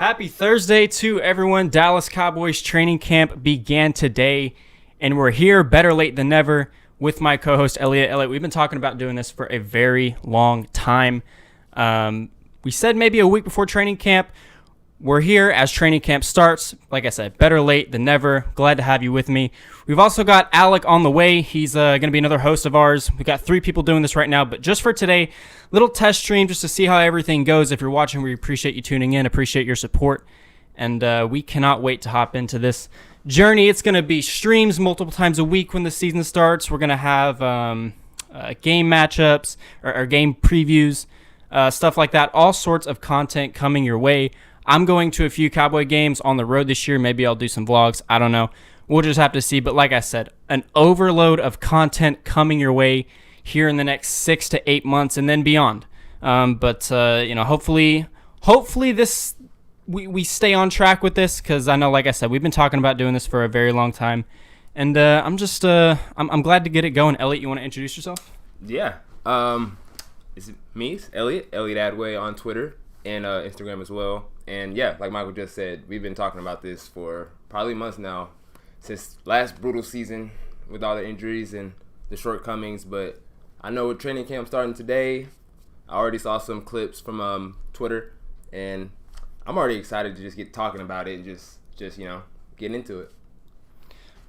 Happy Thursday to everyone. Dallas Cowboys training camp began today, and we're here better late than never with my co-host Elliot. Elliot, we've been talking about doing this for a very long time. We said maybe a week before training camp. We're here as training camp starts. Like I said, better late than never. Glad to have you with me. We've also got Alec on the way. He's going to be another host of ours. We've got 3 people doing this right now, but just for today, little test stream just to see how everything goes. If you're watching, we appreciate you tuning in, appreciate your support, and we cannot wait to hop into this journey. It's going to be streams multiple times a week when the season starts. We're going to have game matchups or game previews, stuff like that. All sorts of content coming your way. I'm going to a few Cowboy games on the road this year. Maybe I'll do some vlogs. I don't know. We'll just have to see. But like I said, an overload of content coming your way here in the next 6 to 8 months and then beyond. Hopefully this we stay on track with this, because I know, like I said, we've been talking about doing this for a very long time. And I'm glad to get it going. Elliot, you want to introduce yourself? Yeah. It's me, Elliot Adway on Twitter and Instagram as well. And yeah, like Michael just said, we've been talking about this for probably months now, since last brutal season with all the injuries and the shortcomings. But I know with training camp starting today, I already saw some clips from Twitter, and I'm already excited to just get talking about it and just get into it.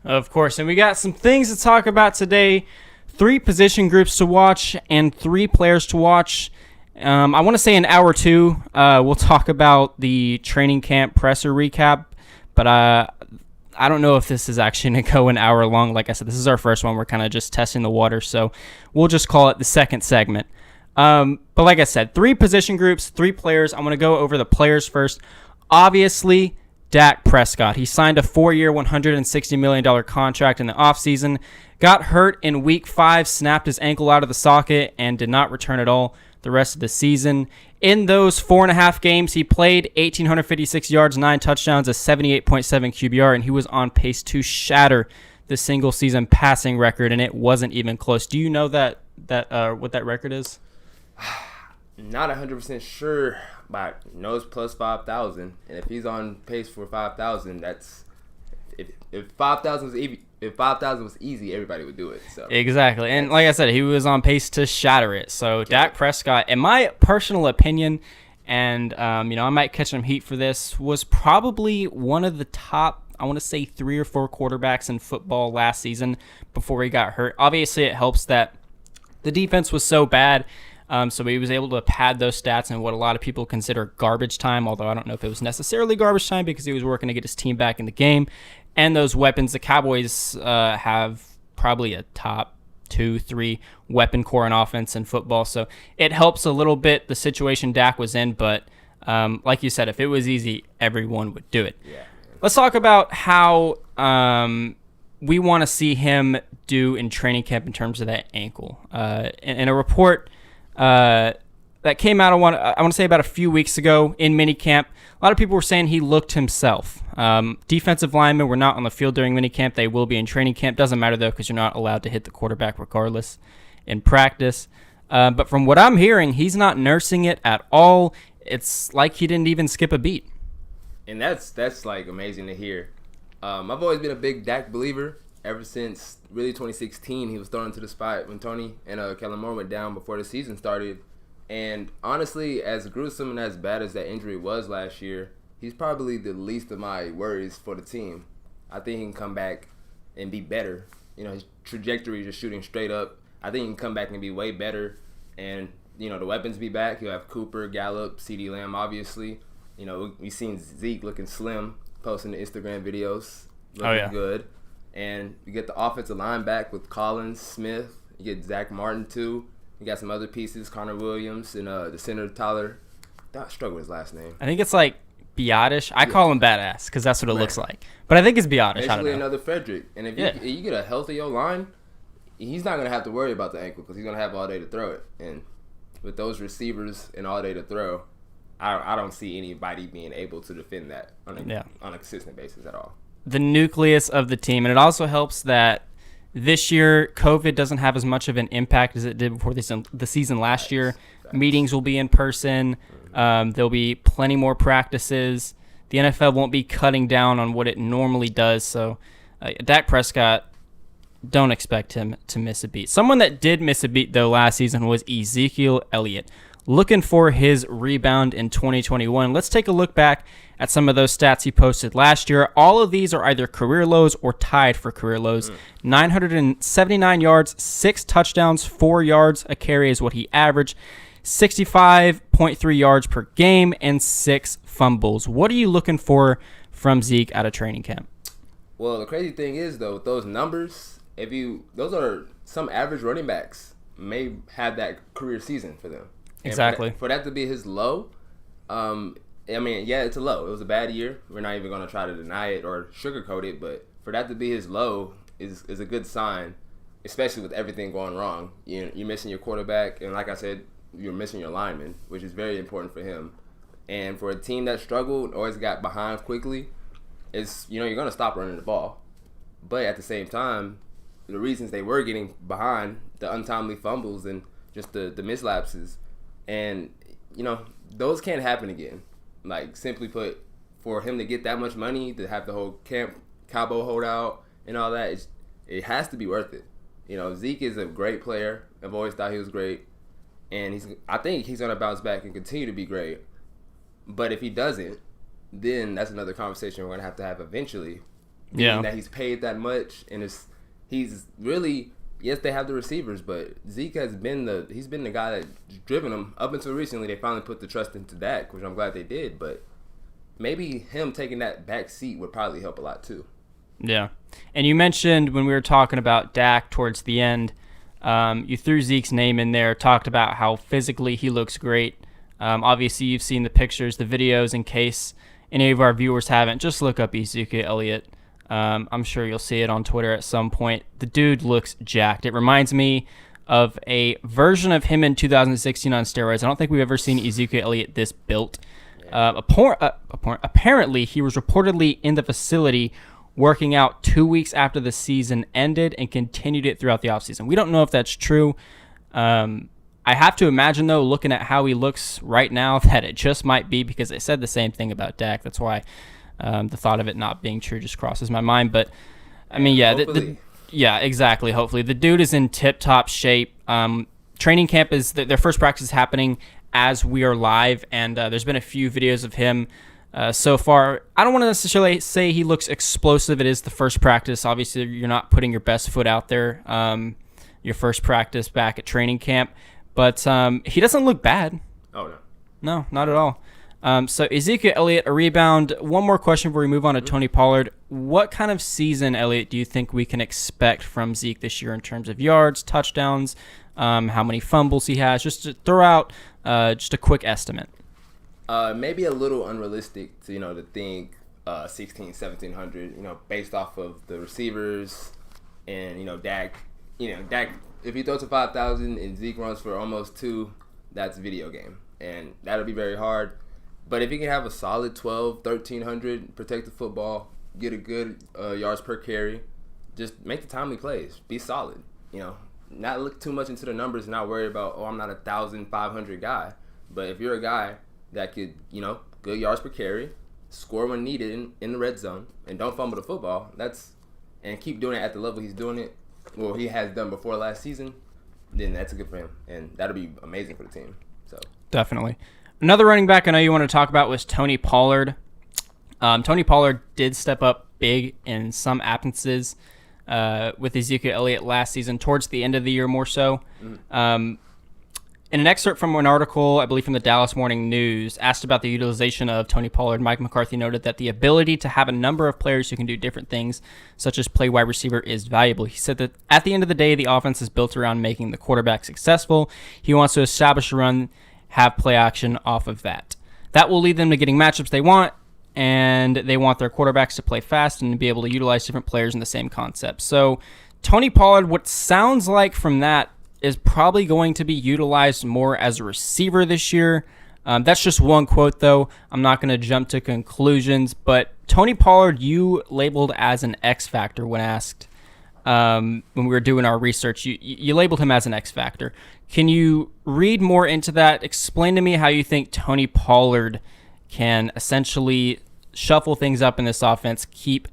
Of course, and we got some things to talk about today. 3 position groups to watch and 3 players to watch. I want to say in hour 2, we'll talk about the training camp presser recap, but I don't know if this is actually going to go an hour long. Like I said, this is our first one. We're kind of just testing the water, so we'll just call it the second segment. But like I said, 3 position groups, 3 players. I'm going to go over the players first. Obviously, Dak Prescott. He signed a 4-year, $160 million contract in the offseason, got hurt in Week 5, snapped his ankle out of the socket, and did not return at all the rest of the season. In those 4.5 games, he played 1,856 yards, 9 touchdowns, a 78.7 QBR, and he was on pace to shatter the single-season passing record, and it wasn't even close. Do you know what that record is? Not 100% sure, but I know it's plus 5,000, and if he's on pace for 5,000, that's if 5,000 was easy, everybody would do it. So exactly, and like I said, he was on pace to shatter it. So Dak Prescott, in my personal opinion, and I might catch some heat for this, was probably one of the top, I want to say 3 or 4 quarterbacks in football last season before he got hurt. Obviously, it helps that the defense was so bad. So he was able to pad those stats in what a lot of people consider garbage time, although I don't know if it was necessarily garbage time because he was working to get his team back in the game. And those weapons, the Cowboys have probably a top 2-3 weapon core in offense in football. So it helps a little bit the situation Dak was in. But like you said, if it was easy, everyone would do it. Yeah. Let's talk about how we want to see him do in training camp in terms of that ankle. In a report that came out, I want to say about a few weeks ago in minicamp, a lot of people were saying he looked himself. Defensive linemen were not on the field during minicamp. They will be in training camp. Doesn't matter, though, because you're not allowed to hit the quarterback regardless in practice. But from what I'm hearing, he's not nursing it at all. It's like he didn't even skip a beat. And that's like amazing to hear. I've always been a big Dak believer. Ever since really 2016, he was thrown into the spot when Tony and Kellen Moore went down before the season started. And honestly, as gruesome and as bad as that injury was last year, he's probably the least of my worries for the team. I think he can come back and be better. His trajectory is just shooting straight up. I think he can come back and be way better. And, the weapons be back. He'll have Cooper, Gallup, CeeDee Lamb, obviously. We've seen Zeke looking slim, posting the Instagram videos, looking good. And you get the offensive line back with Collins, Smith. You get Zach Martin, too. You got some other pieces, Connor Williams, and the center, Tyler. I struggle with his last name. I think it's like Biotish. I call him Badass because that's what it looks like. But I think it's Biotish. Basically I don't know. Another Frederick. And if you get a healthy O-line, he's not going to have to worry about the ankle because he's going to have all day to throw it. And with those receivers and all day to throw, I don't see anybody being able to defend that on a consistent basis at all. The nucleus of the team, and it also helps that this year COVID doesn't have as much of an impact as it did before the season last year. Meetings will be in person. There'll be plenty more practices. the NFL won't be cutting down on what it normally does. So Dak Prescott, don't expect him to miss a beat. Someone that did miss a beat, though, last season was Ezekiel Elliott. Looking for his rebound in 2021. Let's take a look back at some of those stats he posted last year. All of these are either career lows or tied for career lows. 979 yards, 6 touchdowns, 4 yards a carry is what he averaged. 65.3 yards per game and 6 fumbles. What are you looking for from Zeke out of training camp? Well, the crazy thing is, though, with those numbers, those are some average running backs may have that career season for them. Exactly. For that to be his low, it's a low. It was a bad year. We're not even going to try to deny it or sugarcoat it, but for that to be his low is a good sign, especially with everything going wrong. You're missing your quarterback, and like I said, you're missing your lineman, which is very important for him. And for a team that struggled, always got behind quickly, you're going to stop running the ball. But at the same time, the reasons they were getting behind, the untimely fumbles and just the mislapses, and those can't happen again. Like, simply put, for him to get that much money, to have the whole Cowboy holdout and all that, it has to be worth it. Zeke is a great player. I've always thought he was great, and I think he's gonna bounce back and continue to be great. But if he doesn't, then that's another conversation we're gonna have eventually. Yeah, that he's paid that much, and he's really. Yes, they have the receivers, but Zeke has been the guy that's driven them up until recently. They finally put the trust into Dak, which I'm glad they did. But maybe him taking that back seat would probably help a lot too. Yeah, and you mentioned when we were talking about Dak towards the end, you threw Zeke's name in there, talked about how physically he looks great. Obviously, you've seen the pictures, the videos. In case any of our viewers haven't, just look up Ezekiel Elliott. I'm sure you'll see it on Twitter at some point. The dude looks jacked. It reminds me of a version of him in 2016 on steroids. I don't think we've ever seen Ezekiel Elliott this built. Apparently, he was reportedly in the facility working out 2 weeks after the season ended and continued it throughout the offseason. We don't know if that's true. I have to imagine, though, looking at how he looks right now, that it just might be, because they said the same thing about Dak. That's why the thought of it not being true just crosses my mind. But, I mean, yeah. Yeah, exactly, hopefully. The dude is in tip-top shape. Training camp their first practice is happening as we are live, and there's been a few videos of him so far. I don't want to necessarily say he looks explosive. It is the first practice. Obviously, you're not putting your best foot out there your first practice back at training camp. But he doesn't look bad. Oh, no. No, not at all. So Ezekiel Elliott, a rebound. One more question before we move on to Tony Pollard. What kind of season, Elliot, do you think we can expect from Zeke this year in terms of yards, touchdowns, how many fumbles he has? Just to throw out just a quick estimate. Maybe a little unrealistic to think 1,700, based off of the receivers and, Dak. Dak, if he throws to 5,000 and Zeke runs for almost 2, that's a video game. And that'll be very hard. But if he can have a solid 1,300, protect the football, get a good yards per carry, just make the timely plays, be solid. Not look too much into the numbers, not worry about, I'm not 1,500 guy. But if you're a guy that could, good yards per carry, score when needed in the red zone, and don't fumble the football, and keep doing it at the level he's doing it, well, he has done before last season, then that's good for him. And that'll be amazing for the team. So definitely. Another running back I know you want to talk about was Tony Pollard. Tony Pollard did step up big in some absences with Ezekiel Elliott last season, towards the end of the year more so. In an excerpt from an article, I believe from the Dallas Morning News, asked about the utilization of Tony Pollard, Mike McCarthy noted that the ability to have a number of players who can do different things, such as play wide receiver, is valuable. He said that at the end of the day, the offense is built around making the quarterback successful. He wants to establish a run, have play action off of that. That will lead them to getting matchups they want, and they want their quarterbacks to play fast and to be able to utilize different players in the same concept. So Tony Pollard, what sounds like from that, is probably going to be utilized more as a receiver this year. That's just one quote, though. I'm not going to jump to conclusions, but Tony Pollard, you labeled as an X factor when asked when we were doing our research. You labeled him as an X factor. Can you read more into that? Explain to me how you think Tony Pollard can essentially shuffle things up in this offense, keep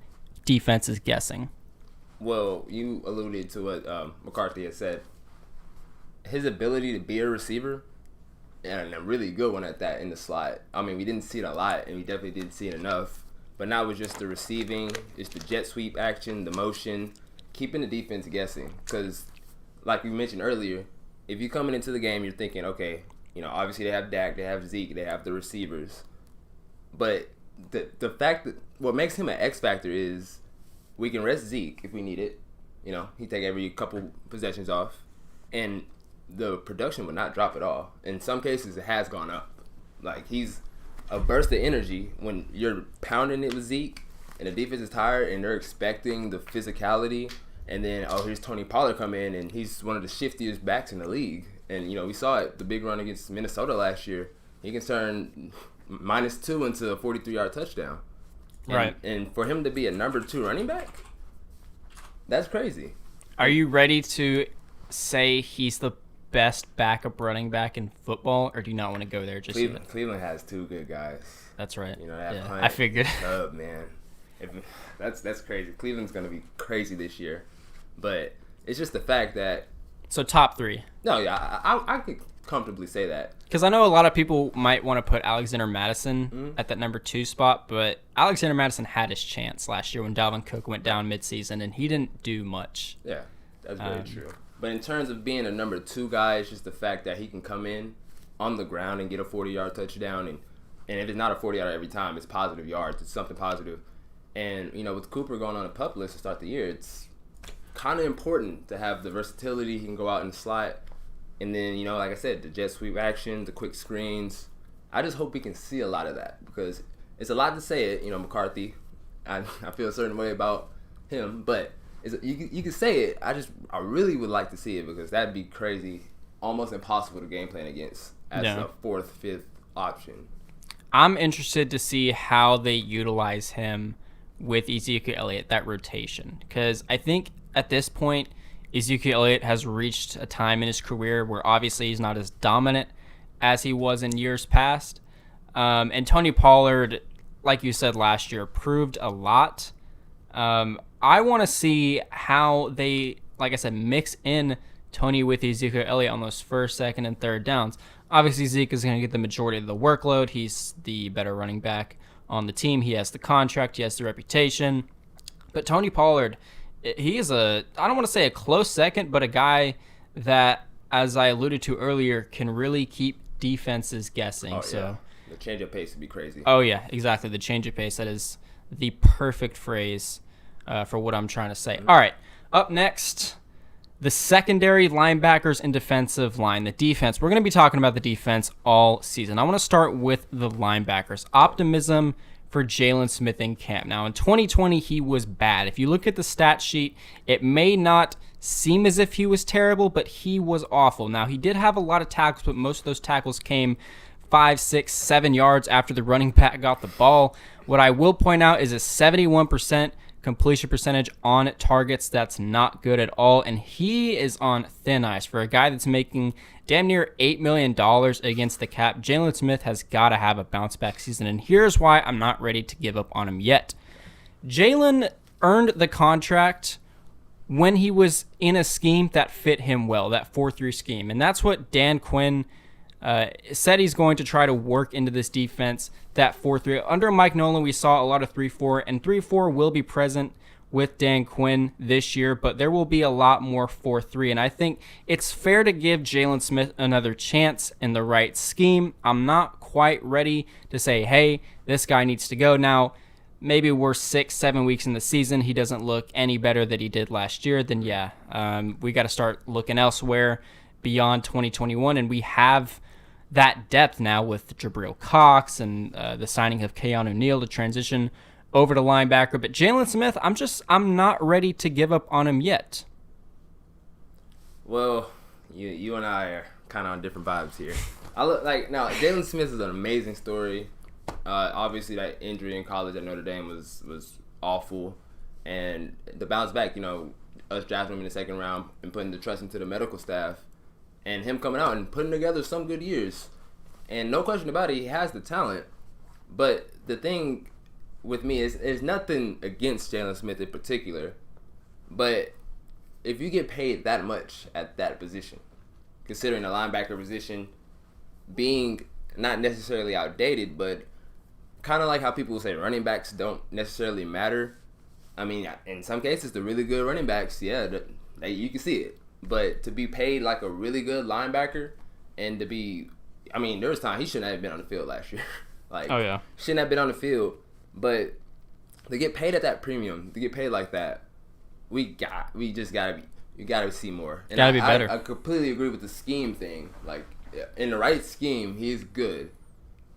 defenses guessing? Well, you alluded to what McCarthy had said. His ability to be a receiver, and a really good one at that in the slot. I mean, we didn't see it a lot, and we definitely didn't see it enough. But now it's just the receiving, it's the jet sweep action, the motion, keeping the defense guessing. Because, like we mentioned earlier, if you're coming into the game, you're thinking, okay, obviously they have Dak, they have Zeke, they have the receivers. But the fact that what makes him an X factor is we can rest Zeke if we need it. He take every couple possessions off, and the production would not drop at all. In some cases, it has gone up. Like, he's a burst of energy when you're pounding it with Zeke, and the defense is tired, and they're expecting the physicality. And then, here's Tony Pollard come in, and he's one of the shiftiest backs in the league. And, we saw it, the big run against Minnesota last year. He can turn -2 into a 43-yard touchdown. Right. And for him to be a number 2 running back, that's crazy. Are you ready to say he's the best backup running back in football, or do you not want to go there just yet? Cleveland has 2 good guys. That's right. That Hunt, I figured. Man. That's crazy. Cleveland's going to be crazy this year. But it's just the fact that... So top 3. No, yeah, I could comfortably say that. Because I know a lot of people might want to put Alexander Madison at that number 2 spot, but Alexander Madison had his chance last year when Dalvin Cook went down midseason, and he didn't do much. Yeah, that's very true. But in terms of being a number 2 guy, it's just the fact that he can come in on the ground and get a 40-yard touchdown. And if it's not a 40-yarder every time, it's positive yards. It's something positive. And, with Cooper going on a PUP list to start the year, it's kind of important to have the versatility. He can go out in the slot. And then, like I said, the jet sweep action, the quick screens. I just hope we can see a lot of that because it's a lot to say it. McCarthy, I feel a certain way about him. But you can say it. I really would like to see it because that'd be crazy. Almost impossible to game plan against as a 4th, 5th option. I'm interested to see how they utilize him with Ezekiel Elliott, that rotation. Because I think at this point, Ezekiel Elliott has reached a time in his career where obviously he's not as dominant as he was in years past. And Tony Pollard, like you said last year, proved a lot. I want to see how they, like I said, mix in Tony with Ezekiel Elliott on those 1st, 2nd, and 3rd downs. Obviously, Zeke is going to get the majority of the workload. He's the better running back on the team. He has the contract. He has the reputation. But Tony Pollard, he is I don't want to say a close second, but a guy that, as I alluded to earlier, can really keep defenses guessing. Yeah. The change of pace would be crazy. Oh, yeah, exactly. The change of pace. That is the perfect phrase for what I'm trying to say. All right, up next, the secondary, linebackers, and defensive line, the defense. We're going to be talking about the defense all season. I want to start with the linebackers. Optimism for Jalen Smith in camp. Now, in 2020, he was bad. If you look at the stat sheet, it may not seem as if he was terrible, but he was awful. Now, he did have a lot of tackles, but most of those tackles came 5, 6, 7 yards after the running back got the ball. What I will point out is a 71% completion percentage on targets. That's not good at all, and he is on thin ice. For a guy that's making damn near $8 million against the cap, Jalen Smith has got to have a bounce-back season, and here's why I'm not ready to give up on him yet. Jalen earned the contract when he was in a scheme that fit him well, that 4-3 scheme, and that's what Dan Quinn said he's going to try to work into this defense, that 4-3. Under Mike Nolan, we saw a lot of 3-4, and 3-4 will be present with Dan Quinn this year, but there will be a lot more 4-3, and I think it's fair to give Jalen Smith another chance in the right scheme. I'm not quite ready to say, hey, this guy needs to go. Now, maybe we're 6-7 weeks in the season, he doesn't look any better than he did last year, then yeah, we got to start looking elsewhere beyond 2021, and we have that depth now with Jabril Cox and the signing of Keanu Neal to transition over to linebacker. But Jalen Smith, I'm not ready to give up on him yet. Well, you and I are kind of on different vibes here. Now Jalen Smith is an amazing story. Obviously, that injury in college at Notre Dame was awful, and the bounce back, us drafting him in the 2nd round and putting the trust into the medical staff. And him coming out and putting together some good years. And no question about it, he has the talent. But the thing with me is nothing against Jalen Smith in particular, but if you get paid that much at that position, considering the linebacker position being not necessarily outdated, but kind of like how people say running backs don't necessarily matter. I mean, in some cases, the really good running backs, yeah, you can see it. But to be paid like a really good linebacker and to be, I mean, there was time he shouldn't have been on the field last year. Like, oh yeah, shouldn't have been on the field. But to get paid at that premium, to get paid like that, you gotta see more. And gotta be better. I completely agree with the scheme thing. Like, in the right scheme, he's good.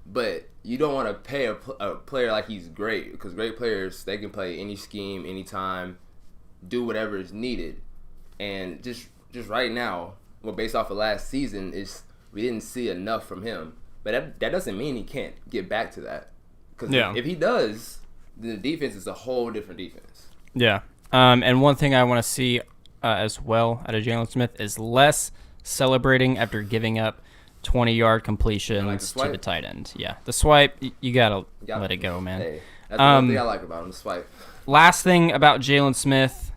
But you don't want to pay a player like he's great, because great players, they can play any scheme, anytime, do whatever is needed. And just right now, well, based off of last season, we didn't see enough from him. But that doesn't mean he can't get back to that. Because if he does, then the defense is a whole different defense. Yeah. And one thing I want to see as well out of Jalen Smith is less celebrating after giving up 20-yard completions to the tight end. Yeah, the swipe, you gotta let it go, man. Hey, that's one thing I like about him, the swipe. Last thing about Jalen Smith,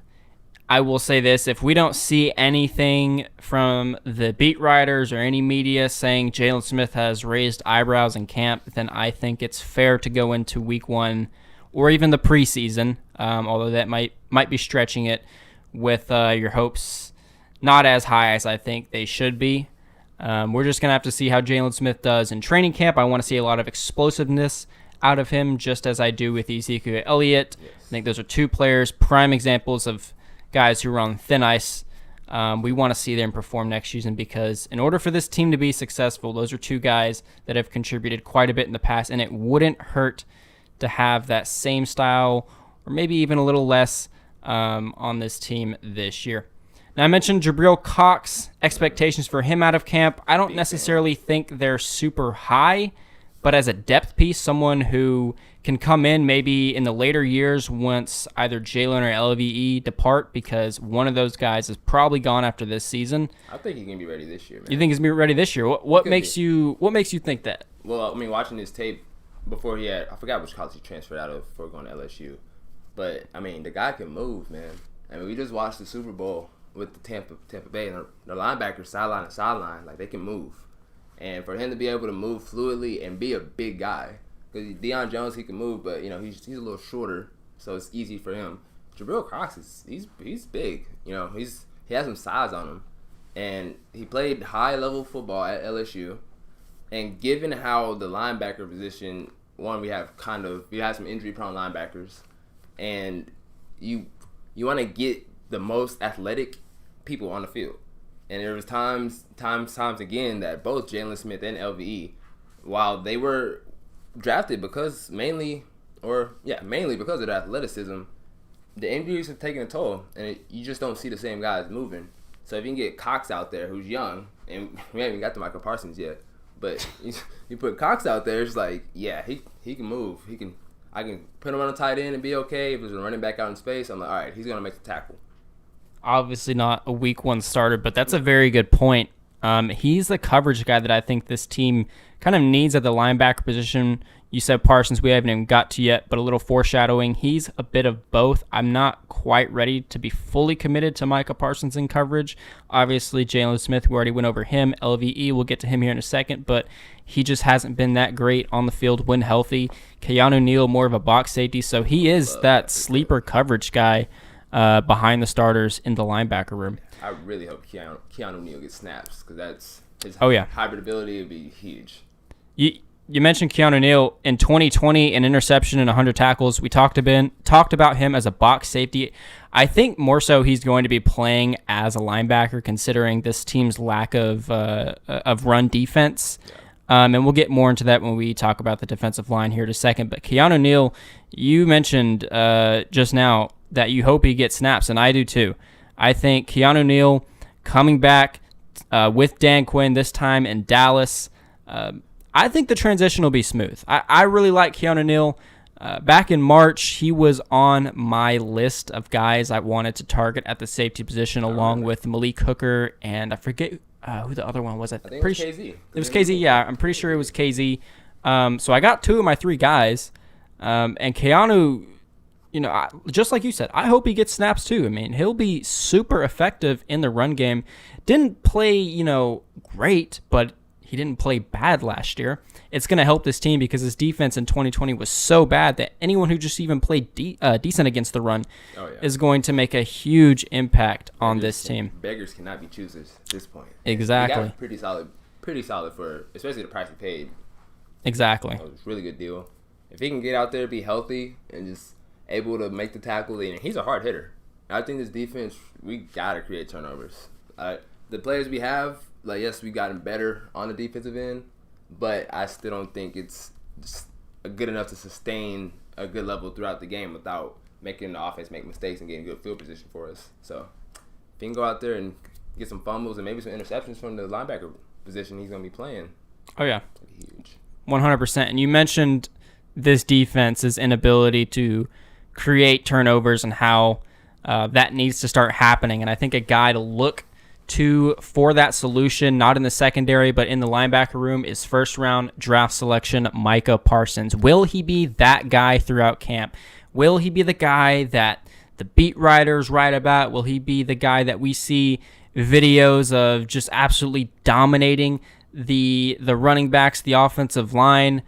I will say this. If we don't see anything from the beat writers or any media saying Jalen Smith has raised eyebrows in camp, then I think it's fair to go into week 1 or even the preseason, although that might be stretching it, with your hopes not as high as I think they should be. We're just going to have to see how Jalen Smith does in training camp. I want to see a lot of explosiveness out of him, just as I do with Ezekiel Elliott. Yes. I think those are two players, prime examples of guys who are on thin ice. We want to see them perform next season, because in order for this team to be successful, those are two guys that have contributed quite a bit in the past, and it wouldn't hurt to have that same style or maybe even a little less on this team this year. Now, I mentioned Jabril Cox, expectations for him out of camp. I don't necessarily think they're super high, but as a depth piece, someone who can come in maybe in the later years once either Jalen or LVE depart, because one of those guys is probably gone after this season. I think he can be ready this year, man. You think he's going to be ready this year? What makes you think that? Well, I mean, watching his tape before I forgot which college he transferred out of before going to LSU. But, I mean, the guy can move, man. I mean, we just watched the Super Bowl with the Tampa Bay, and the linebackers sideline to sideline, like, they can move. And for him to be able to move fluidly and be a big guy, because Deion Jones, he can move, but, you know, he's a little shorter, so it's easy for him. Jabril Cox, he's big. You know, he has some size on him. And he played high-level football at LSU. And given how the linebacker position, one, we have some injury-prone linebackers, and you want to get the most athletic people on the field. And there was times again that both Jalen Smith and LVE, while they were drafted mainly because of the athleticism, the injuries have taken a toll, and you just don't see the same guys moving. So if you can get Cox out there, who's young, and we haven't even got to Michael Parsons yet, but you put Cox out there, it's like, yeah, he can move. I can put him on a tight end and be okay. If there's a running back out in space, I'm like, all right, he's going to make the tackle. Obviously not a week 1 starter, but that's a very good point. He's the coverage guy that I think this team kind of needs at the linebacker position. You said Parsons, we haven't even got to yet, but a little foreshadowing. He's a bit of both. I'm not quite ready to be fully committed to Micah Parsons in coverage. Obviously, Jalen Smith, we already went over him. LVE, we'll get to him here in a second, but he just hasn't been that great on the field when healthy. Keanu Neal, more of a box safety, so he is that sleeper coverage guy behind the starters in the linebacker room. I really hope Keanu Neal gets snaps, because that's his hybrid ability would be huge. You mentioned Keanu Neal in 2020, an interception and 100 tackles. We talked about him as a box safety. I think more so he's going to be playing as a linebacker, considering this team's lack of run defense. And we'll get more into that when we talk about the defensive line here in a second. But Keanu Neal, you mentioned just now that you hope he gets snaps, and I do too. I think Keanu Neal coming back with Dan Quinn this time in Dallas, I think the transition will be smooth. I really like Keanu Neal. Back in March, he was on my list of guys I wanted to target at the safety position, along with Malik Hooker, and I forget who the other one was. I think it was KZ. It was KZ, yeah. I'm pretty sure it was KZ. So I got 2 of my 3 guys. And Keanu, just like you said, I hope he gets snaps too. I mean, he'll be super effective in the run game. Didn't play, great, but he didn't play bad last year. It's going to help this team because his defense in 2020 was so bad that anyone who just even played decent against the run is going to make a huge impact on this team. Beggars cannot be choosers at this point. Exactly. He got pretty solid for, especially the price he paid. Exactly. It was a really good deal. If he can get out there, be healthy, and just able to make the tackle, and he's a hard hitter. I think this defense, we got to create turnovers. The players we have, yes, we gotten better on the defensive end, but I still don't think it's just good enough to sustain a good level throughout the game without making the offense make mistakes and getting good field position for us. So if he can go out there and get some fumbles and maybe some interceptions from the linebacker position he's going to be playing. Oh, yeah. Huge. 100%. And you mentioned this defense's inability to create turnovers and how that needs to start happening. And I think a guy to look to for that solution, not in the secondary, but in the linebacker room, is first-round draft selection Micah Parsons. Will he be that guy throughout camp? Will he be the guy that the beat writers write about? Will he be the guy that we see videos of just absolutely dominating the running backs, the offensive line?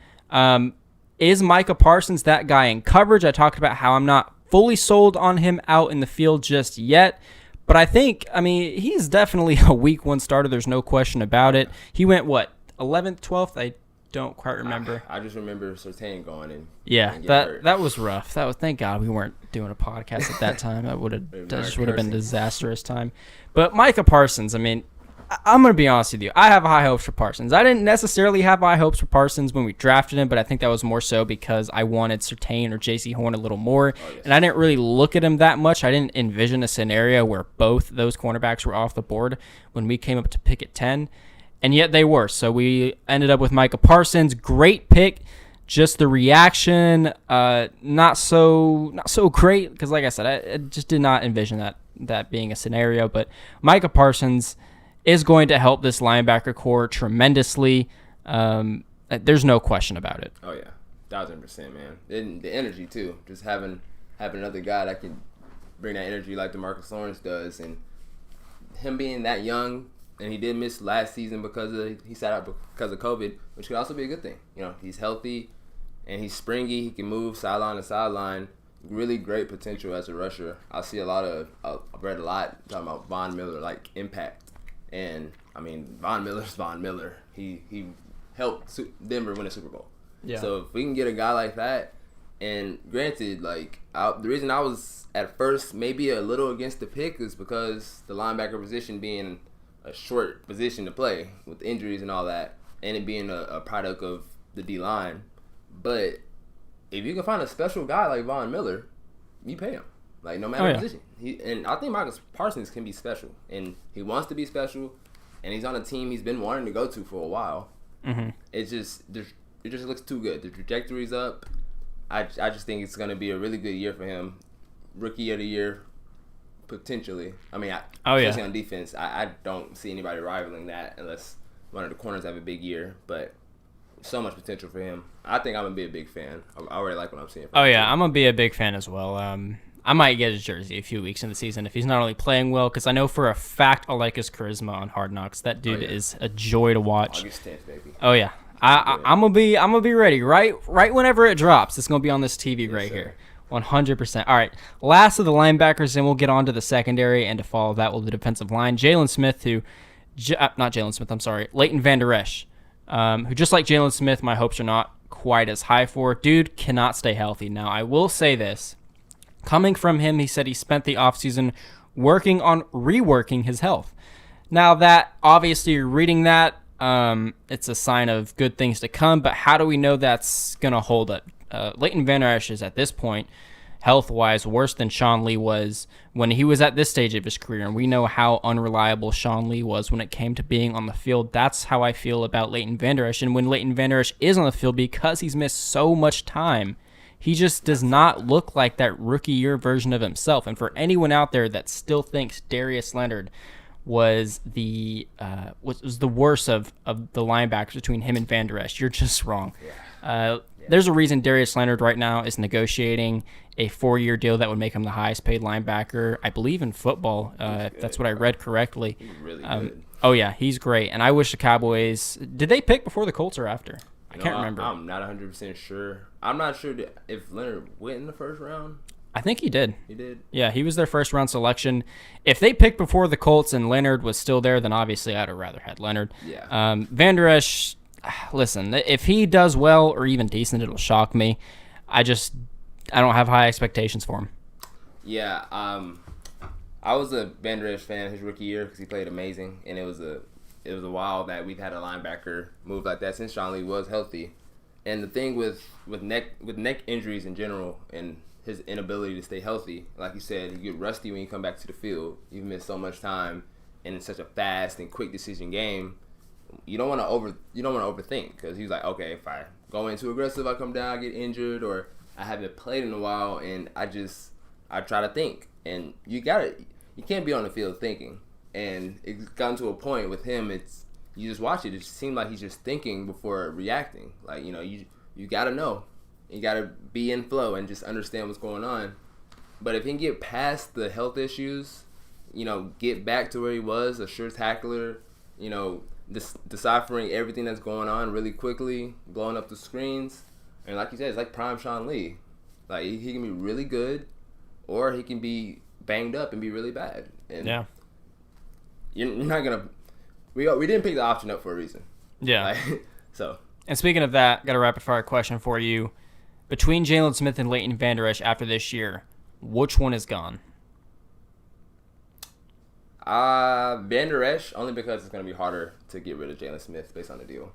Is Micah Parsons that guy in coverage? I talked about how I'm not fully sold on him out in the field just yet. But I think, he's definitely a week one starter. There's no question about it. He went, 11th, 12th? I don't quite remember. I just remember Surtain going in. Yeah, that was rough. Thank God we weren't doing a podcast at that time. That just would have been a disastrous time. But Micah Parsons, I'm going to be honest with you. I have high hopes for Parsons. I didn't necessarily have high hopes for Parsons when we drafted him, but I think that was more so because I wanted Surtain or J.C. Horn a little more, and I didn't really look at him that much. I didn't envision a scenario where both those cornerbacks were off the board when we came up to pick at 10, and yet they were. So we ended up with Micah Parsons. Great pick. Just the reaction, not so great because, like I said, I just did not envision that being a scenario. But Micah Parsons is going to help this linebacker core tremendously. There's no question about it. Oh, yeah. 1,000%, man. And the energy, too. Just having another guy that can bring that energy like DeMarcus Lawrence does. And him being that young, and he did miss last season he sat out because of COVID, which could also be a good thing. He's healthy, and he's springy. He can move sideline to sideline. Really great potential as a rusher. I've read a lot talking about Von Miller, impact. And, Von Miller's Von Miller. He helped Denver win a Super Bowl. Yeah. So if we can get a guy like that, and granted, the reason I was at first maybe a little against the pick is because the linebacker position being a short position to play with injuries and all that, and it being a product of the D-line. But if you can find a special guy like Von Miller, you pay him. No matter the position. And I think Micah Parsons can be special. And he wants to be special. And he's on a team he's been wanting to go to for a while. Mm-hmm. It just looks too good. The trajectory's up. I just think it's going to be a really good year for him. Rookie of the year, potentially. Especially on defense. I don't see anybody rivaling that unless one of the corners have a big year. But so much potential for him. I think I'm going to be a big fan. I already like what I'm seeing. I'm going to be a big fan as well. I might get his jersey a few weeks in the season if he's not only playing well, because I know for a fact I like his charisma on Hard Knocks. That dude is a joy to watch. August 10th, baby. Oh yeah, I'm gonna be ready right whenever it drops. It's gonna be on this TV right here, 100%. All right, last of the linebackers, and we'll get on to the secondary, and to follow that will the defensive line. Leighton Vander Esch, who just like Jalen Smith, my hopes are not quite as high for. Dude cannot stay healthy. Now I will say this. Coming from him, he said he spent the offseason working on reworking his health. Now that, obviously, you're reading that, it's a sign of good things to come, but how do we know that's going to hold up? Leighton Vander Esch is, at this point, health-wise, worse than Sean Lee was when he was at this stage of his career, and we know how unreliable Sean Lee was when it came to being on the field. That's how I feel about Leighton Vander Esch, and when Leighton Vander Esch is on the field, because he's missed so much time, he just does not look like that rookie year version of himself. And for anyone out there that still thinks Darius Leonard was the worst of the linebackers between him and Vander Esch, you're just wrong. There's a reason Darius Leonard right now is negotiating a 4-year deal that would make him the highest paid linebacker, I believe, in football. If that's what I read correctly. He's really good. Oh, yeah, he's great. And I wish the Cowboys... Did they pick before the Colts or after? I can't remember. I'm not 100% sure. I'm not sure if Leonard went in the first round. I think he did. He did? Yeah, he was their first-round selection. If they picked before the Colts and Leonard was still there, then obviously I'd have rather had Leonard. Yeah. Van Der Esch, listen, if he does well or even decent, it'll shock me. I don't have high expectations for him. Yeah, I was a Van Der Esch fan his rookie year because he played amazing, and it was a while that we've had a linebacker move like that since Sean Lee was healthy. And the thing with neck injuries in general and his inability to stay healthy, like you said, you get rusty when you come back to the field. You've missed so much time, and in such a fast and quick decision game, you don't want to overthink because he's like, okay, if I go in too aggressive, I come down, I get injured, or I haven't played in a while, and I try to think, and you can't be on the field thinking. And it's gotten to a point with him, you just watch it. It just seems like he's just thinking before reacting. Like, you got to know. You got to be in flow and just understand what's going on. But if he can get past the health issues, get back to where he was, a sure tackler, deciphering everything that's going on really quickly, blowing up the screens. And like you said, it's like prime Sean Lee. Like, he can be really good, or he can be banged up and be really bad. And yeah. You're not going to... We didn't pick the option up for a reason. Yeah. So. And speaking of that, got a rapid-fire question for you. Between Jalen Smith and Leighton Van Der Esch after this year, which one is gone? Van Der Esch, only because it's going to be harder to get rid of Jalen Smith based on the deal.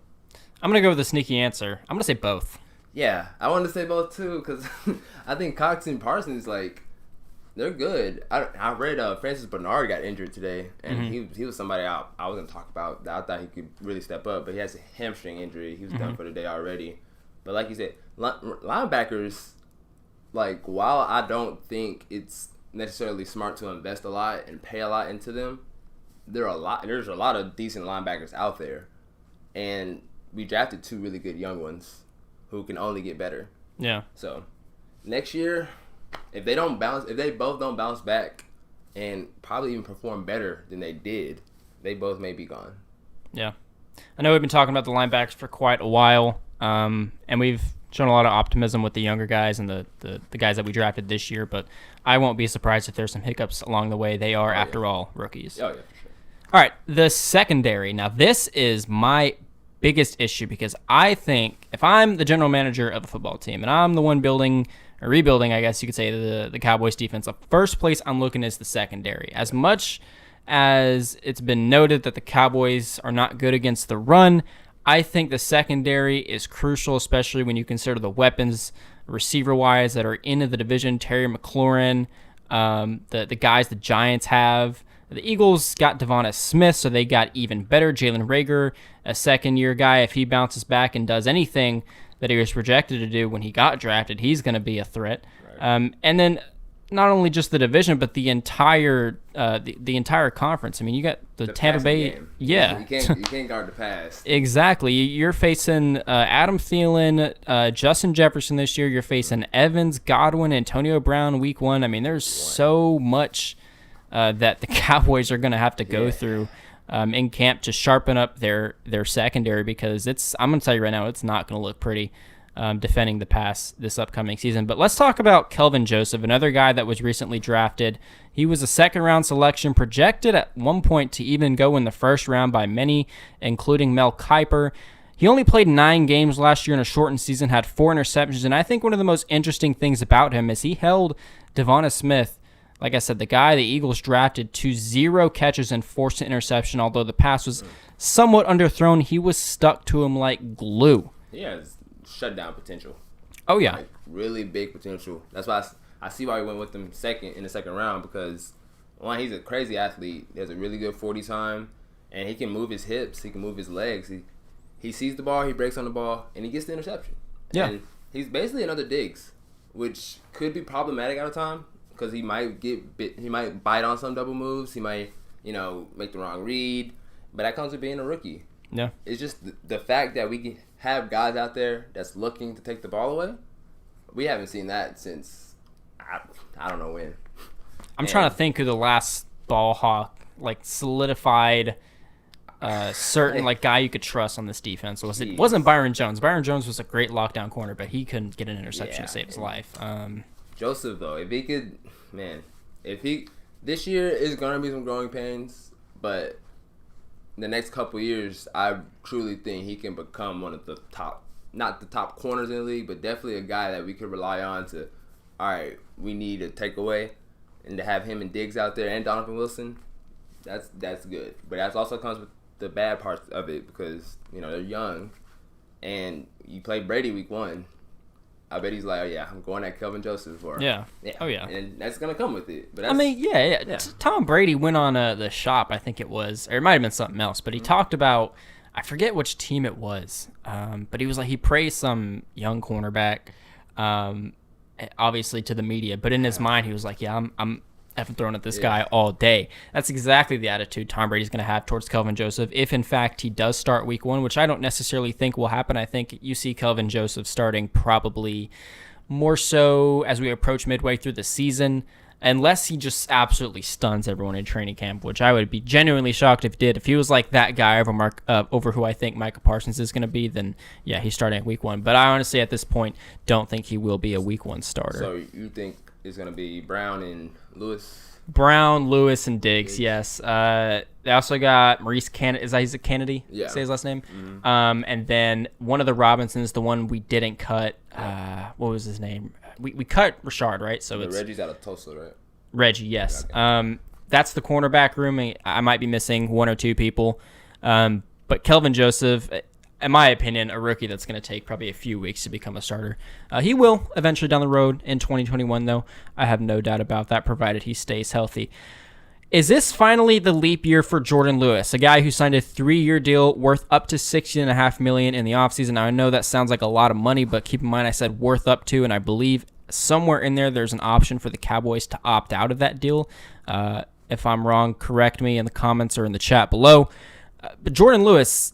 I'm going to go with a sneaky answer. I'm going to say both. Yeah, I wanted to say both too because I think Cox and Parsons, they're good. I read Francis Bernard got injured today, and he was somebody I was going to talk about that I thought he could really step up, but he has a hamstring injury. He was done for the day already. But like you said, linebackers, while I don't think it's necessarily smart to invest a lot and pay a lot into them, there's a lot of decent linebackers out there, and we drafted 2 really good young ones who can only get better. Yeah. So next year, if they both don't bounce back and probably even perform better than they did, they both may be gone. Yeah. I know we've been talking about the linebackers for quite a while, and we've shown a lot of optimism with the younger guys and the guys that we drafted this year, but I won't be surprised if there's some hiccups along the way. They are, after all, rookies. Oh, yeah, for sure. All right, the secondary. Now, this is my biggest issue because I think if I'm the general manager of a football team and I'm the one building or rebuilding, I guess you could say, the Cowboys defense, the first place I'm looking is the secondary. As much as it's been noted that the Cowboys are not good against the run, I think the secondary is crucial, especially when you consider the weapons receiver-wise that are into the division. Terry McLaurin, the guys the Giants have. The Eagles got Devonta Smith, so they got even better. Jalen Reagor, a second-year guy, if he bounces back and does anything that he was projected to do when he got drafted, he's going to be a threat. Right. And then not only just the division, but the entire conference. I mean, you got the Tampa Bay. Game. Yeah. You can't guard the pass. Exactly. You're facing Adam Thielen, Justin Jefferson this year. You're facing Evans, Godwin, Antonio Brown week 1. I mean, there's so much that the Cowboys are going to have to go through in camp to sharpen up their secondary because I'm going to tell you right now, it's not going to look pretty defending the pass this upcoming season. But let's talk about Kelvin Joseph, another guy that was recently drafted. He was a second-round selection, projected at one point to even go in the first round by many, including Mel Kiper. He only played 9 games last year in a shortened season, had 4 interceptions, and I think one of the most interesting things about him is he held Devonta Smith, like I said, the guy the Eagles drafted, to 0 catches and forced an interception. Although the pass was somewhat underthrown, he was stuck to him like glue. He has shutdown potential. Oh, yeah. Really big potential. That's why I see why we went with him in the second round because, one, he's a crazy athlete. He has a really good 40 time, and he can move his hips. He can move his legs. He sees the ball, he breaks on the ball, and he gets the interception. Yeah. And he's basically another Diggs, which could be problematic at a time. Because he might bite on some double moves. He might, make the wrong read. But that comes with being a rookie. Yeah. It's just the fact that we have guys out there that's looking to take the ball away. We haven't seen that since I don't know when. I'm trying to think who the last ball hawk, like, solidified certain like guy you could trust on this defense was. It wasn't Byron Jones. Byron Jones was a great lockdown corner, but he couldn't get an interception to save his life. Joseph, though, if he could, man, this year is gonna be some growing pains, but the next couple years, I truly think he can become one of the top, not the top corners in the league, but definitely a guy that we could rely on to, all right, we need a takeaway, and to have him and Diggs out there and Donovan Wilson, that's good. But that also comes with the bad parts of it because, they're young, and you play Brady week 1. I bet he's like, oh, yeah, I'm going at Kelvin Joseph. Yeah. Oh, yeah. And that's going to come with it. But yeah. Tom Brady went on the Shop, I think it was, or it might have been something else, but he talked about, I forget which team it was, but he was like, he praised some young cornerback, obviously to the media, but in his mind, he was like, yeah, I'm effing throwing at this guy all day. That's exactly the attitude Tom Brady's going to have towards Kelvin Joseph if, in fact, he does start week 1, which I don't necessarily think will happen. I think you see Kelvin Joseph starting probably more so as we approach midway through the season, unless he just absolutely stuns everyone in training camp, which I would be genuinely shocked if he did. If he was like that guy over who I think Micah Parsons is going to be, then, yeah, he's starting at week 1. But I honestly, at this point, don't think he will be a week 1 starter. So you think it's going to be Brown and Lewis? Brown, Lewis, and Diggs, yes. They also got Maurice Kennedy. Is that he's a Kennedy? Yeah. Say his last name? Mm-hmm. And then one of the Robinsons, the one we didn't cut. What was his name? We cut Richard, right? So it's Reggie's out of Tulsa, right? Reggie, yes. Yeah, okay. That's the cornerback room. I might be missing 1 or 2 people. But Kelvin Joseph, in my opinion, a rookie that's going to take probably a few weeks to become a starter. He will eventually down the road in 2021, though. I have no doubt about that, provided he stays healthy. Is this finally the leap year for Jordan Lewis, a guy who signed a 3-year deal worth up to $16.5 million in the offseason? Now, I know that sounds like a lot of money, but keep in mind I said worth up to, and I believe somewhere in there's an option for the Cowboys to opt out of that deal. If I'm wrong, correct me in the comments or in the chat below. But Jordan Lewis,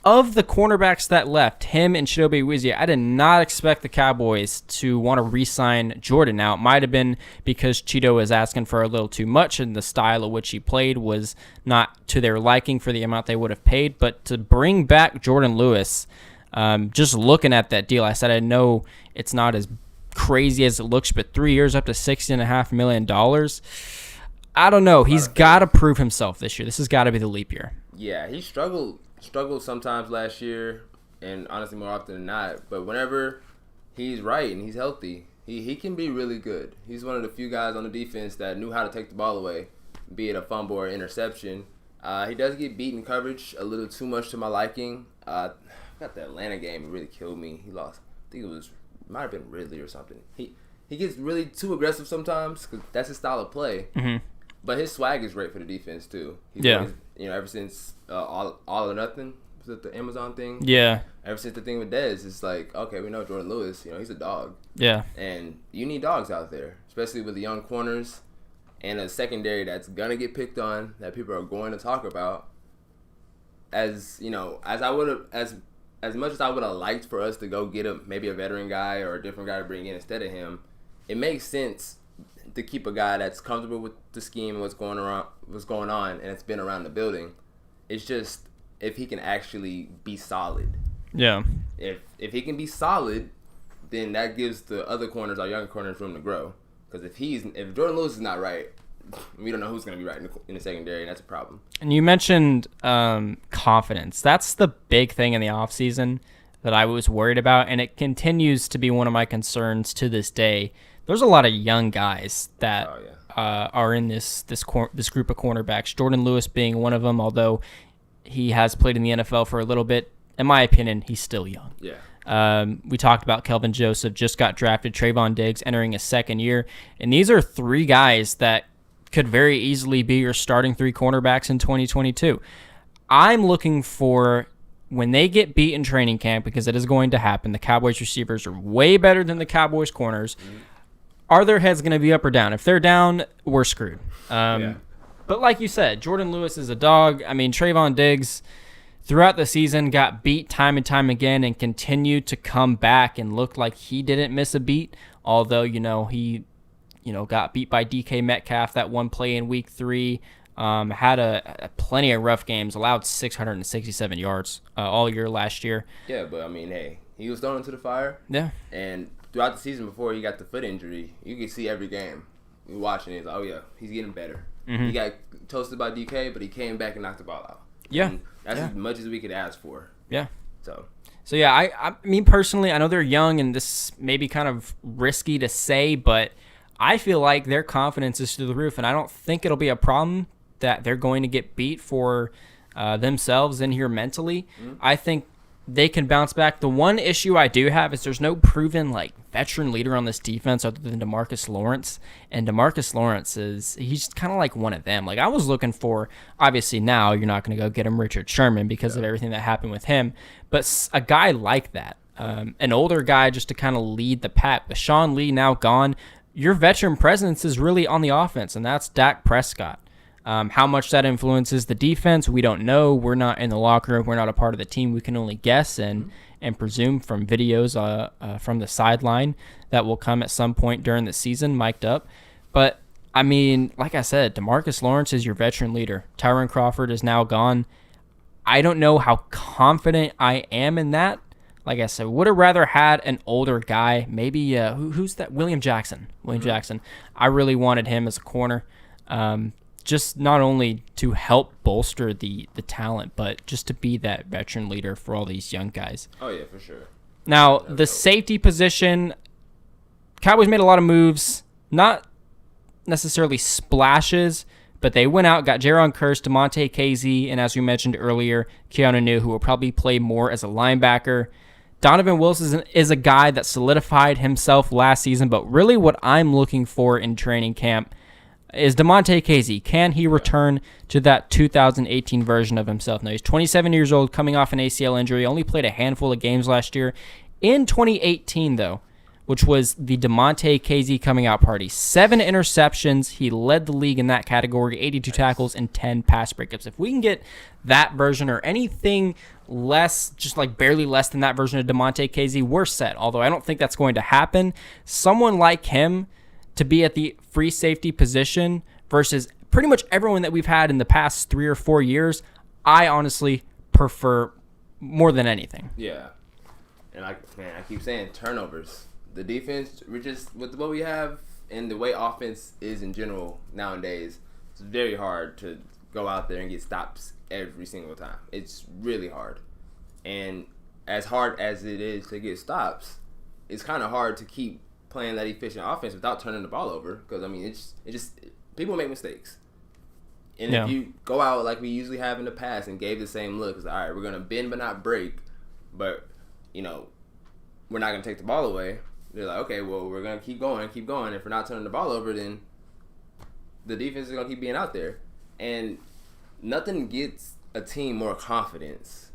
of the cornerbacks that left, him and Chidobe Awuzie, I did not expect the Cowboys to want to re-sign Jordan. Now, it might have been because Chido was asking for a little too much and the style of which he played was not to their liking for the amount they would have paid. But to bring back Jordan Lewis, just looking at that deal, I said I know it's not as crazy as it looks, but 3 years up to $16.5 million. I don't know. He's got to prove himself this year. This has got to be the leap year. Yeah, he struggled sometimes last year, and honestly more often than not. But whenever he's right and he's healthy, he can be really good. He's one of the few guys on the defense that knew how to take the ball away, be it a fumble or interception. He does get beat in coverage a little too much to my liking. I got the Atlanta game. It really killed me. He lost. I think it might have been Ridley or something. He gets really too aggressive sometimes because that's his style of play. Mm-hmm. But his swag is great for the defense too. He's always, ever since all or nothing, was it the Amazon thing? Yeah. Ever since the thing with Dez, it's like, okay, we know Jordan Lewis. He's a dog. Yeah. And you need dogs out there, especially with the young corners and a secondary that's gonna get picked on, that people are going to talk about. As much as I would have liked for us to go get maybe a veteran guy or a different guy to bring in instead of him, it makes sense to keep a guy that's comfortable with the scheme and what's going on, and it's been around the building. It's just if he can actually be solid. Yeah. If he can be solid, then that gives the other corners, our younger corners, room to grow. Because if Jordan Lewis is not right, we don't know who's going to be right in the secondary, and that's a problem. And you mentioned confidence. That's the big thing in the offseason that I was worried about, and it continues to be one of my concerns to this day. There's a lot of young guys that are in this group of cornerbacks, Jordan Lewis being one of them, although he has played in the NFL for a little bit. In my opinion, he's still young. Yeah. We talked about Kelvin Joseph, just got drafted, Trayvon Diggs entering his second year, and these are 3 guys that could very easily be your starting 3 cornerbacks in 2022. I'm looking for, when they get beat in training camp, because it is going to happen, the Cowboys receivers are way better than the Cowboys corners. Mm-hmm. Are their heads going to be up or down? If they're down, we're screwed. But like you said, Jordan Lewis is a dog. I mean, Trayvon Diggs, throughout the season got beat time and time again and continued to come back and looked like he didn't miss a beat. Although, he, got beat by DK Metcalf that one play in week 3. Had a plenty of rough games, allowed 667 yards all year last year. Yeah, but I mean, hey, he was thrown into the fire. Yeah. And throughout the season before he got the foot injury, you could see every game. You're watching it, oh yeah, he's getting better. Mm-hmm. He got toasted by DK, but he came back and knocked the ball out. Yeah. And that's as much as we could ask for. Yeah. So yeah, I mean, personally, I know they're young and this may be kind of risky to say, but I feel like their confidence is through the roof, and I don't think it'll be a problem that they're going to get beat for themselves in here mentally. Mm-hmm. I think they can bounce back. The one issue I do have is there's no proven veteran leader on this defense other than DeMarcus Lawrence. And DeMarcus Lawrence he's kind of like one of them. I was looking for, obviously now you're not going to go get him Richard Sherman because of everything that happened with him, but a guy like that, an older guy just to kind of lead the pack. With Sean Lee now gone, your veteran presence is really on the offense, and that's Dak Prescott. How much that influences the defense, we don't know. We're not in the locker room. We're not a part of the team. We can only guess and presume from videos from the sideline that will come at some point during the season, mic'd up. But, I mean, like I said, DeMarcus Lawrence is your veteran leader. Tyron Crawford is now gone. I don't know how confident I am in that. Like I said, would have rather had an older guy. Maybe, who's that? William Jackson. Jackson. I really wanted him as a corner. Just not only to help bolster the talent, but just to be that veteran leader for all these young guys. Oh, yeah, for sure. Now, the safety position, Cowboys made a lot of moves, not necessarily splashes, but they went out, got Jaron Kearse, DeMonte Casey, and as we mentioned earlier, Keanu New, who will probably play more as a linebacker. Donovan Wilson is a guy that solidified himself last season, but really what I'm looking for in training camp is DeMonte Casey. Can he return to that 2018 version of himself? Now, he's 27 years old, coming off an ACL injury, only played a handful of games last year. In 2018, though, which was the DeMonte Casey coming out party, 7 interceptions. He led the league in that category, 82 tackles and 10 pass breakups. If we can get that version or anything less, just barely less than that version of DeMonte Casey, we're set. Although I don't think that's going to happen. Someone like him to be at the free safety position versus pretty much everyone that we've had in the past 3 or 4 years, I honestly prefer more than anything. Yeah. And I keep saying turnovers. The defense, we're just, with what we have and the way offense is in general nowadays, it's very hard to go out there and get stops every single time. It's really hard. And as hard as it is to get stops, it's kind of hard to keep playing that efficient offense without turning the ball over, because I mean it's just people make mistakes, and if you go out like we usually have in the past and gave the same look, it's all right, we're gonna bend but not break, but we're not gonna take the ball away. They're like, okay, well, we're gonna keep going. If we're not turning the ball over, then the defense is gonna keep being out there, and nothing gets a team more confidence,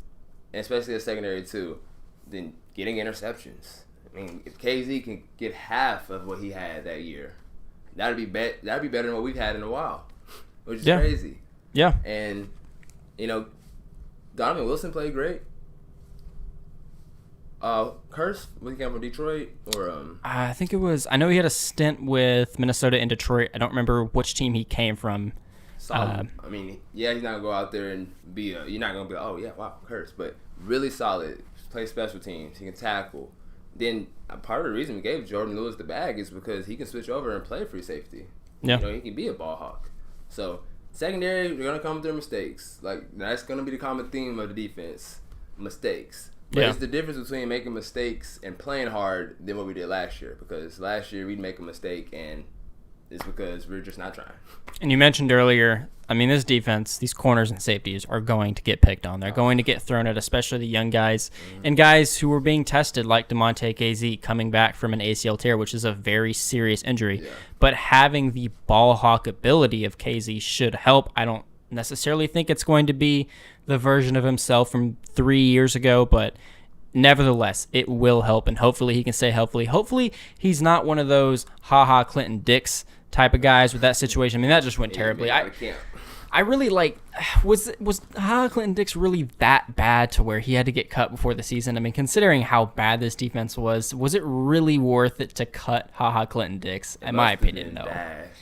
especially a secondary too, than getting interceptions. I mean, if KZ can get half of what he had that year, that'd be better than what we've had in a while, which is crazy. Yeah. And Donovan Wilson played great. Kearse, was he coming from Detroit or? I think it was. I know he had a stint with Minnesota and Detroit. I don't remember which team he came from. Solid. I mean, yeah, he's not gonna go out there and be. You're not gonna be. Oh yeah, wow, Kearse, but really solid. Play special teams. He can tackle. Then part of the reason we gave Jordan Lewis the bag is because he can switch over and play free safety. Yeah. He can be a ball hawk. So secondary, they're gonna come through mistakes. That's gonna be the common theme of the defense. Mistakes. But it's the difference between making mistakes and playing hard than what we did last year. Because last year we'd make a mistake and it's because we're just not trying. And you mentioned earlier, I mean, this defense, these corners and safeties are going to get picked on. They're going to get thrown at, especially the young guys and guys who were being tested, like DeMonte Casey coming back from an ACL tear, which is a very serious injury. Yeah. But having the ball hawk ability of Casey should help. I don't necessarily think it's going to be the version of himself from 3 years ago, but nevertheless, it will help, and hopefully he can stay healthy. Hopefully he's not one of those Clinton Dix type of guys with that situation. I mean, that just went terribly. I really like. Was Clinton Dix really that bad to where he had to get cut before the season? I mean, considering how bad this defense was it really worth it to cut Clinton Dix? In my opinion, no.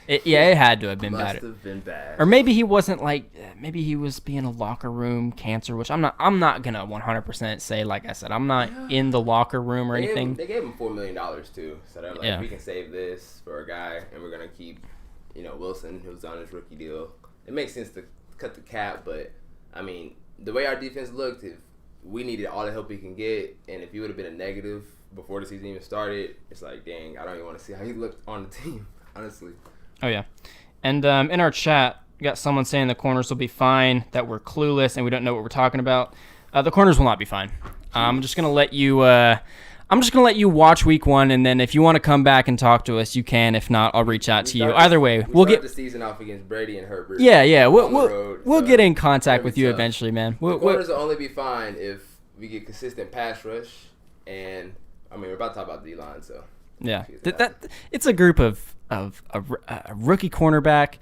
It had to have been bad. Must have been bad. Or maybe he wasn't like. Maybe he was being a locker room cancer, which I'm not gonna 100% say. Like I said, I'm not in the locker room or anything. They gave him $4 million too, so they're like, we can save this for a guy, and we're gonna keep, Wilson, who's on his rookie deal. It makes sense to cut the cap, but I mean, the way our defense looked, if we needed all the help we can get, and if he would have been a negative before the season even started, it's like, dang, I don't even want to see how he looked on the team, honestly. Oh yeah, and in our chat, we got someone saying the corners will be fine, that we're clueless and we don't know what we're talking about. The corners will not be fine. I'm just gonna let you. I'm just gonna let you watch week 1, and then if you want to come back and talk to us, you can. If not, I'll reach out to you. Either way, we'll get the season off against Brady and Herbert. Yeah. We'll get in contact with you eventually, man. The corners will only be fine if we get consistent pass rush, and I mean we're about to talk about D-line, so yeah, that it's a group of a rookie cornerback,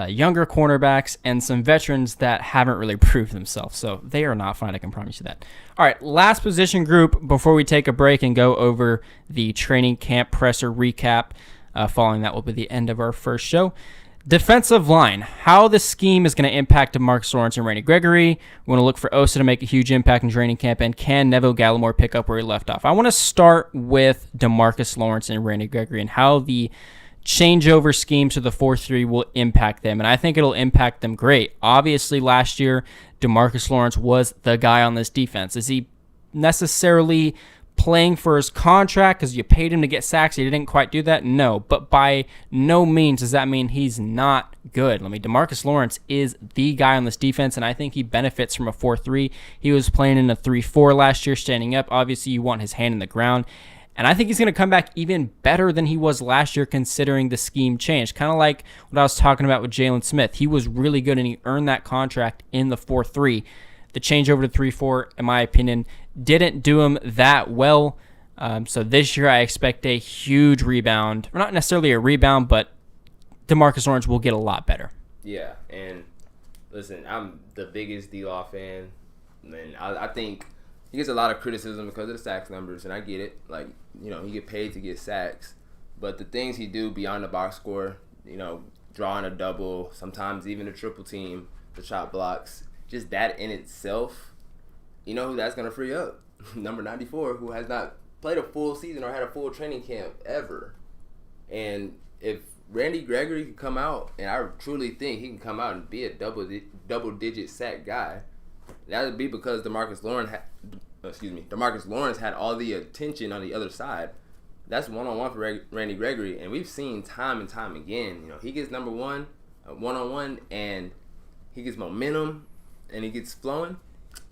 younger cornerbacks, and some veterans that haven't really proved themselves. So they are not fine. I can promise you that. All right, last position group before we take a break and go over the training camp presser recap. Following that will be the end of our first show. Defensive line, how the scheme is going to impact DeMarcus Lawrence and Randy Gregory. We want to look for Osa to make a huge impact in training camp, and can Neville Gallimore pick up where he left off? I want to start with DeMarcus Lawrence and Randy Gregory and how the changeover scheme to the 4-3 will impact them, and I think it'll impact them great. Obviously, last year, DeMarcus Lawrence was the guy on this defense. Is he necessarily playing for his contract because you paid him to get sacks? He didn't quite do that? No, but by no means does that mean he's not good. I mean, DeMarcus Lawrence is the guy on this defense, and I think he benefits from a 4-3. He was playing in a 3-4 last year, standing up. Obviously, you want his hand in the ground. And I think he's going to come back even better than he was last year considering the scheme changed. Kind of like what I was talking about with Jalen Smith. He was really good and he earned that contract in the 4-3. The change over to 3-4, in my opinion, didn't do him that well. So this year I expect a huge rebound. Or not necessarily a rebound, but DeMarcus Lawrence will get a lot better. Yeah, and listen, I'm the biggest D-Law fan. And I think he gets a lot of criticism because of the sacks numbers, and I get it. Like, he get paid to get sacks. But the things he do beyond the box score, drawing a double, sometimes even a triple team, the chop blocks, just that in itself, you know who that's going to free up? Number 94, who has not played a full season or had a full training camp ever. And if Randy Gregory can come out, and I truly think he can come out and be a double-digit sack guy, that would be because DeMarcus Lawrence had all the attention on the other side. That's one-on-one for Randy Gregory, and we've seen time and time again. He gets number one, one-on-one, and he gets momentum, and he gets flowing.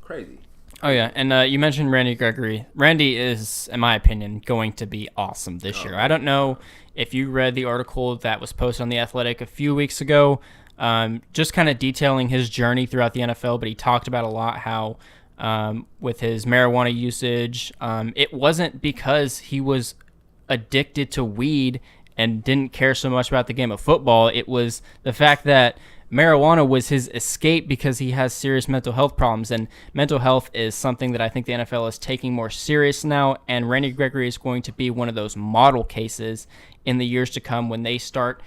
Crazy. Oh, yeah, and you mentioned Randy Gregory. Randy is, in my opinion, going to be awesome this year. I don't know if you read the article that was posted on The Athletic a few weeks ago, just kind of detailing his journey throughout the NFL, but he talked about a lot how with his marijuana usage, it wasn't because he was addicted to weed and didn't care so much about the game of football. It was the fact that marijuana was his escape because he has serious mental health problems, and mental health is something that I think the NFL is taking more serious now, and Randy Gregory is going to be one of those model cases in the years to come when they start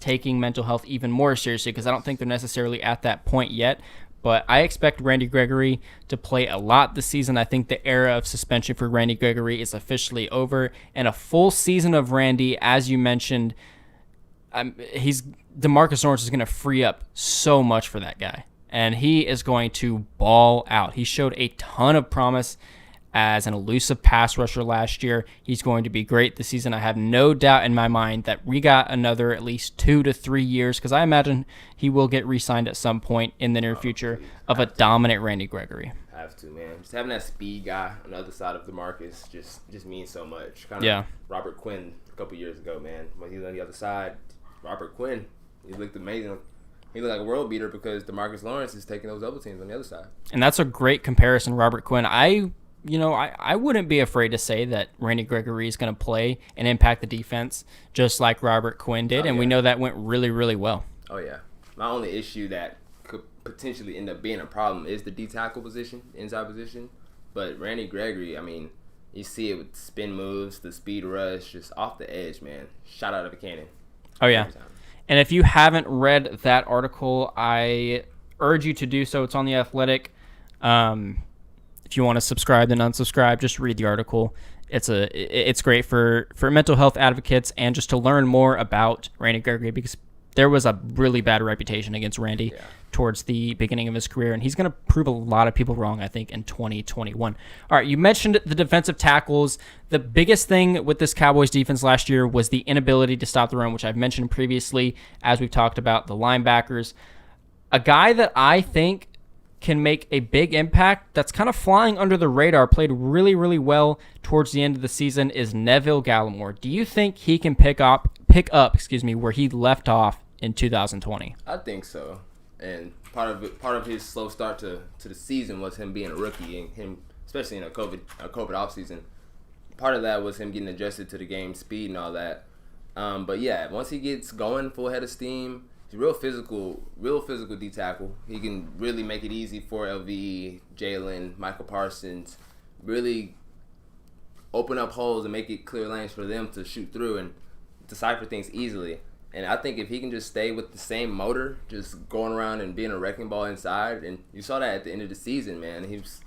taking mental health even more seriously, because I don't think they're necessarily at that point yet. But I expect Randy Gregory to play a lot this season. I think the era of suspension for Randy Gregory is officially over, and a full season of Randy, as you mentioned, DeMarcus Lawrence is going to free up so much for that guy, and he is going to ball out. He showed a ton of promise as an elusive pass rusher last year. He's going to be great this season. I have no doubt in my mind that we got another at least 2 to 3 years, because I imagine he will get re-signed at some point in the near future of a dominant Randy Gregory. Have to, man. Just having that speed guy on the other side of DeMarcus just means so much. Kind of Robert Quinn a couple years ago, man. When he was on the other side, Robert Quinn, he looked amazing. He looked like a world beater because DeMarcus Lawrence is taking those double teams on the other side. And that's a great comparison, Robert Quinn. I wouldn't be afraid to say that Randy Gregory is going to play and impact the defense just like Robert Quinn did, and we know that went really, really well. Oh, yeah. My only issue that could potentially end up being a problem is the D-tackle position, inside position. But Randy Gregory, I mean, you see it with spin moves, the speed rush, just off the edge, man. Shot out of a cannon. Oh, yeah. And if you haven't read that article, I urge you to do so. It's on The Athletic. If you want to subscribe, then unsubscribe. Just read the article. It's great for mental health advocates and just to learn more about Randy Gregory, because there was a really bad reputation against Randy towards the beginning of his career, and he's going to prove a lot of people wrong, I think, in 2021. All right, you mentioned the defensive tackles. The biggest thing with this Cowboys defense last year was the inability to stop the run, which I've mentioned previously as we've talked about the linebackers. A guy that I think can make a big impact that's kind of flying under the radar, played really, really well towards the end of the season, is Neville Gallimore. Do you think he can pick up where he left off in 2020? I think so. And part of his slow start to the season was him being a rookie and him, especially in a COVID offseason. Part of that was him getting adjusted to the game speed and all that. But yeah, once he gets going full head of steam, he's real physical D tackle. He can really make it easy for LV, Jalen, Michael Parsons, really open up holes and make it clear lanes for them to shoot through and decipher things easily. And I think if he can just stay with the same motor, just going around and being a wrecking ball inside, and you saw that at the end of the season, man. He was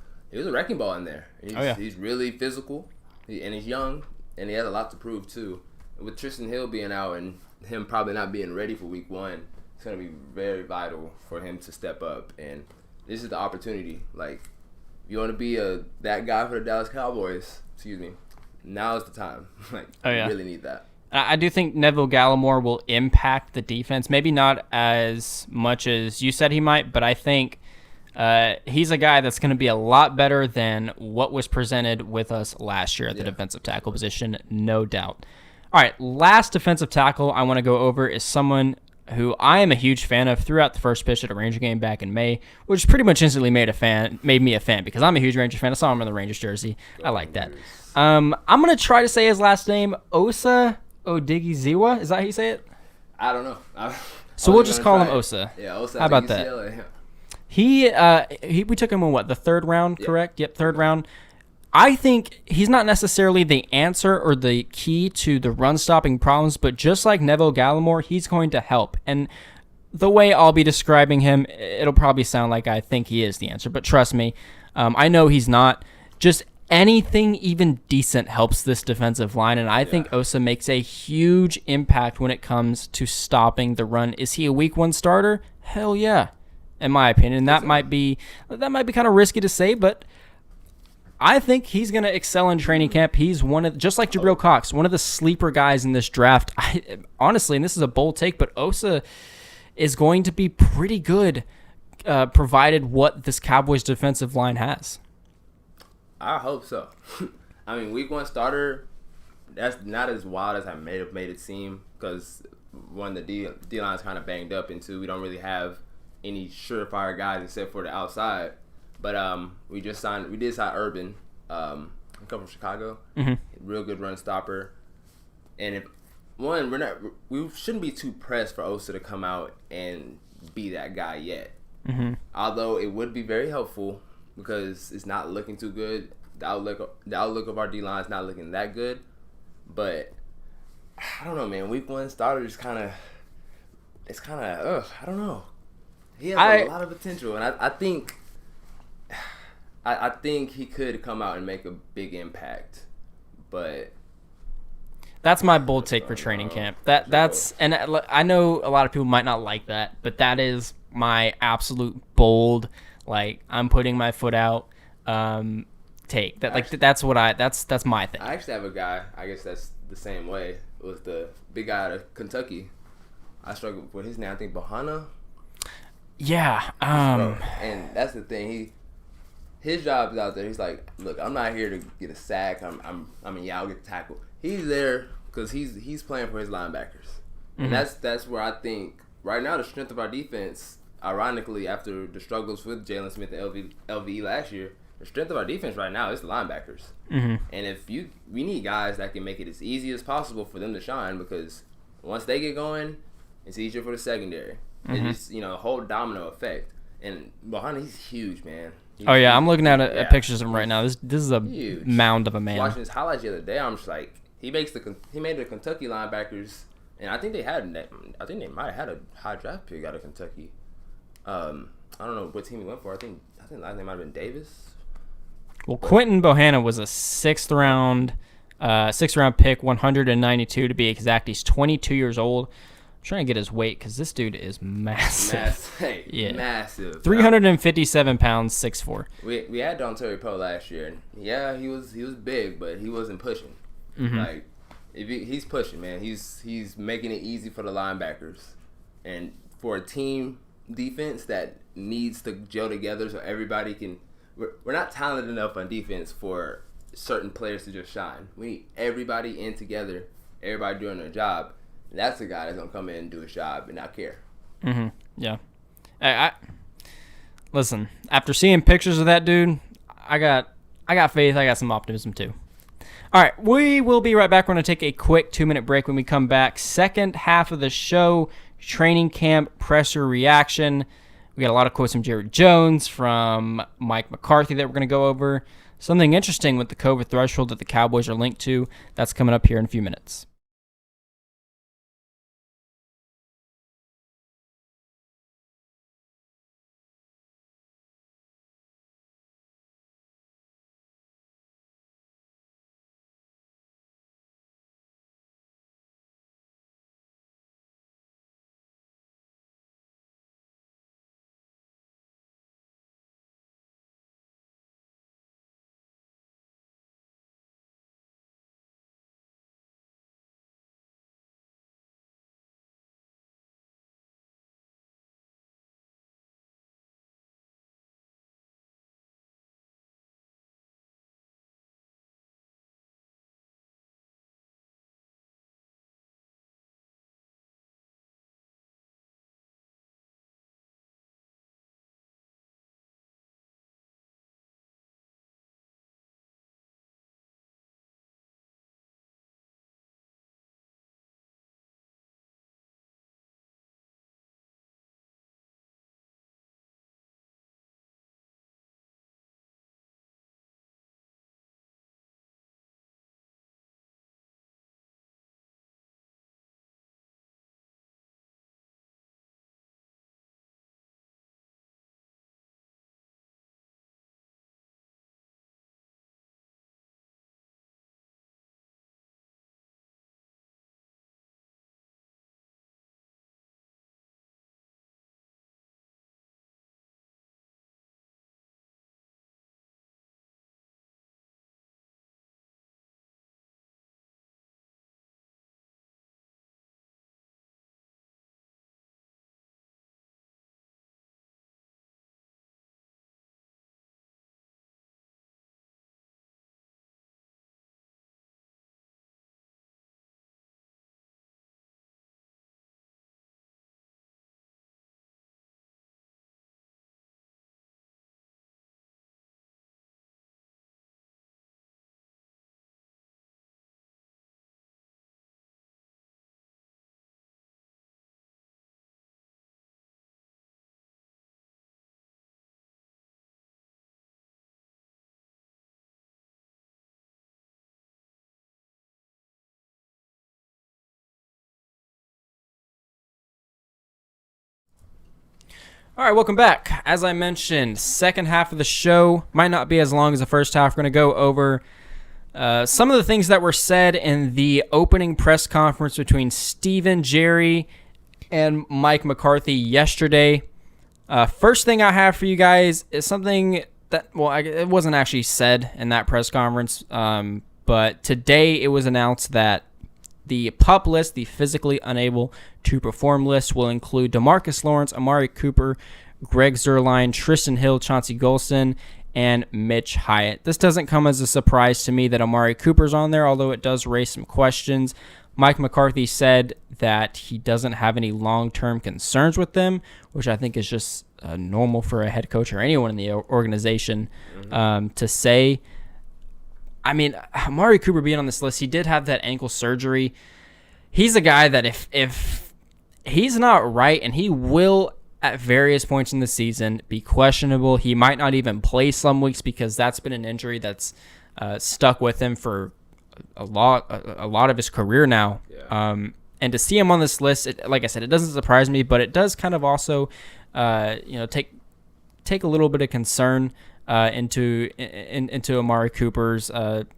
a wrecking ball in there. He's really physical, and he's young, and he has a lot to prove too. With Tristan Hill being out and him probably not being ready for week 1, it's going to be very vital for him to step up. And this is the opportunity. Like, if you want to be that guy for the Dallas Cowboys, now is the time. You really need that. I do think Neville Gallimore will impact the defense. Maybe not as much as you said he might, but I think he's a guy that's going to be a lot better than what was presented with us last year at the defensive tackle position, no doubt. All right, last defensive tackle I want to go over is someone who I am a huge fan of throughout the first pitch at a Ranger game back in May, which pretty much instantly made me a fan because I'm a huge Ranger fan. I saw him in the Rangers jersey. I like that. I'm going to try to say his last name, Osa Odigizua. Is that how you say it? I don't know. So we'll just call him Osa. Yeah, Osa. How about that? We took him in the third round, correct? Yep, third round. I think he's not necessarily the answer or the key to the run-stopping problems, but just like Neville Gallimore, he's going to help. And the way I'll be describing him, it'll probably sound like I think he is the answer, but trust me, I know he's not. Just anything even decent helps this defensive line, and I think Osa makes a huge impact when it comes to stopping the run. Is he a week 1 starter? Hell yeah, in my opinion. That might be kind of risky to say, but I think he's going to excel in training camp. He's just like Jabril Cox, one of the sleeper guys in this draft. Honestly, and this is a bold take, but Osa is going to be pretty good, provided what this Cowboys defensive line has. I hope so. I mean, week 1 starter, that's not as wild as I may have made it seem, because one, the D-line's kind of banged up, and 2, we don't really have any surefire guys except for the outside. But we did sign Urban, come from Chicago, real good run stopper. And if we shouldn't be too pressed for Osa to come out and be that guy yet. Although it would be very helpful because it's not looking too good. The outlook of our D-line is not looking that good. But I don't know, man. Week 1 starter is kind of I don't know. He has a lot of potential, and I think he could come out and make a big impact, but that's my bold take for training camp. That's and I know a lot of people might not like that, but that is my absolute bold, like I'm putting my foot out take. That's my thing. I actually have a guy. I guess that's the same way. It was the big guy out of Kentucky. I struggled with his name. I think Bohanna. Yeah. And that's the thing. His job is out there. He's like, look, I'm not here to get a sack. I'll get the tackle. He's there because he's playing for his linebackers, and that's where I think right now the strength of our defense. Ironically, after the struggles with Jalen Smith and LVE last year, the strength of our defense right now is the linebackers. And we need guys that can make it as easy as possible for them to shine, because once they get going, it's easier for the secondary. It just, a whole domino effect. And behind he's huge, man. Oh yeah, I'm looking at pictures of him right now. This is a huge. Mound of a man. Watching his highlights the other day, I'm just like, he made the Kentucky linebackers, and I think they might have had a high draft pick out of Kentucky. I don't know what team he went for. I think last name might have been Davis. Well, Quentin Bohanna was a sixth round pick, 192 to be exact. He's 22 years old. I'm trying to get his weight because this dude is massive. Massive. 357 pounds, 6'4". We had Dontarie Poe last year, and yeah, he was big, but he wasn't pushing. Mm-hmm. Like, he's pushing, man. He's making it easy for the linebackers, and for a team defense that needs to gel together so everybody can. We're not talented enough on defense for certain players to just shine. We need everybody in together, everybody doing their job. And that's the guy that's gonna come in and do his job and not care. Mm-hmm. Yeah. I listen. After seeing pictures of that dude, I got faith. I got some optimism too. All right, we will be right back. We're gonna take a quick 2-minute break. When we come back, second half of the show, training camp presser reaction. We got a lot of quotes from Jared Jones, from Mike McCarthy that we're gonna go over. Something interesting with the COVID threshold that the Cowboys are linked to. That's coming up here in a few minutes. All right, welcome back. As I mentioned, second half of the show might not be as long as the first half. We're going to go over some of the things that were said in the opening press conference between Steven Jerry and Mike McCarthy yesterday. First thing I have for you guys is something that, it wasn't actually said in that press conference, but today it was announced that the PUP list, the physically unable to perform list, will include DeMarcus Lawrence, Amari Cooper, Greg Zuerlein, Tristan Hill, Chauncey Golston, and Mitch Hyatt. This doesn't come as a surprise to me that Amari Cooper's on there, although it does raise some questions. Mike McCarthy said that he doesn't have any long-term concerns with them, which I think is just normal for a head coach or anyone in the organization to say. I mean, Amari Cooper being on this list, he did have that ankle surgery. He's a guy that if he's not right, and he will at various points in the season be questionable. He might not even play some weeks because that's been an injury that's stuck with him for a lot of his career now. Yeah. And to see him on this list, like I said, it doesn't surprise me, but it does kind of also, take a little bit of concern into Amari Cooper's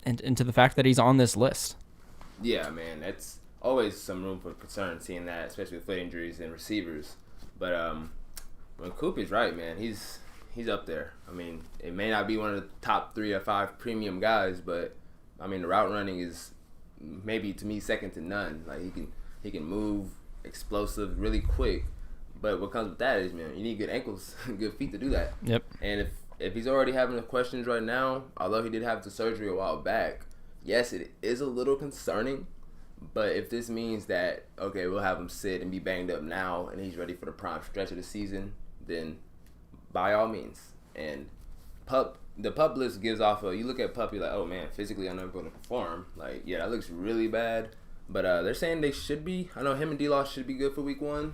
into the fact that he's on this list. Yeah, man, that's always some room for concern seeing that, especially with foot injuries and receivers. But when Cooper's right, man, he's up there. I mean, it may not be one of the top 3 or 5 premium guys, but I mean, the route running is maybe to me second to none. Like he can move, explosive, really quick. But what comes with that is, man, you need good ankles, good feet to do that. Yep. And if he's already having the questions right now, although he did have the surgery a while back, yes, it is a little concerning. But if this means that, okay, we'll have him sit and be banged up now and he's ready for the prime stretch of the season, then by all means. And the pup list gives off you look at pup, you're like, oh man, physically I'm not going to perform. Like, yeah, that looks really bad. But they're saying they should be. I know him and D-Law should be good for week 1.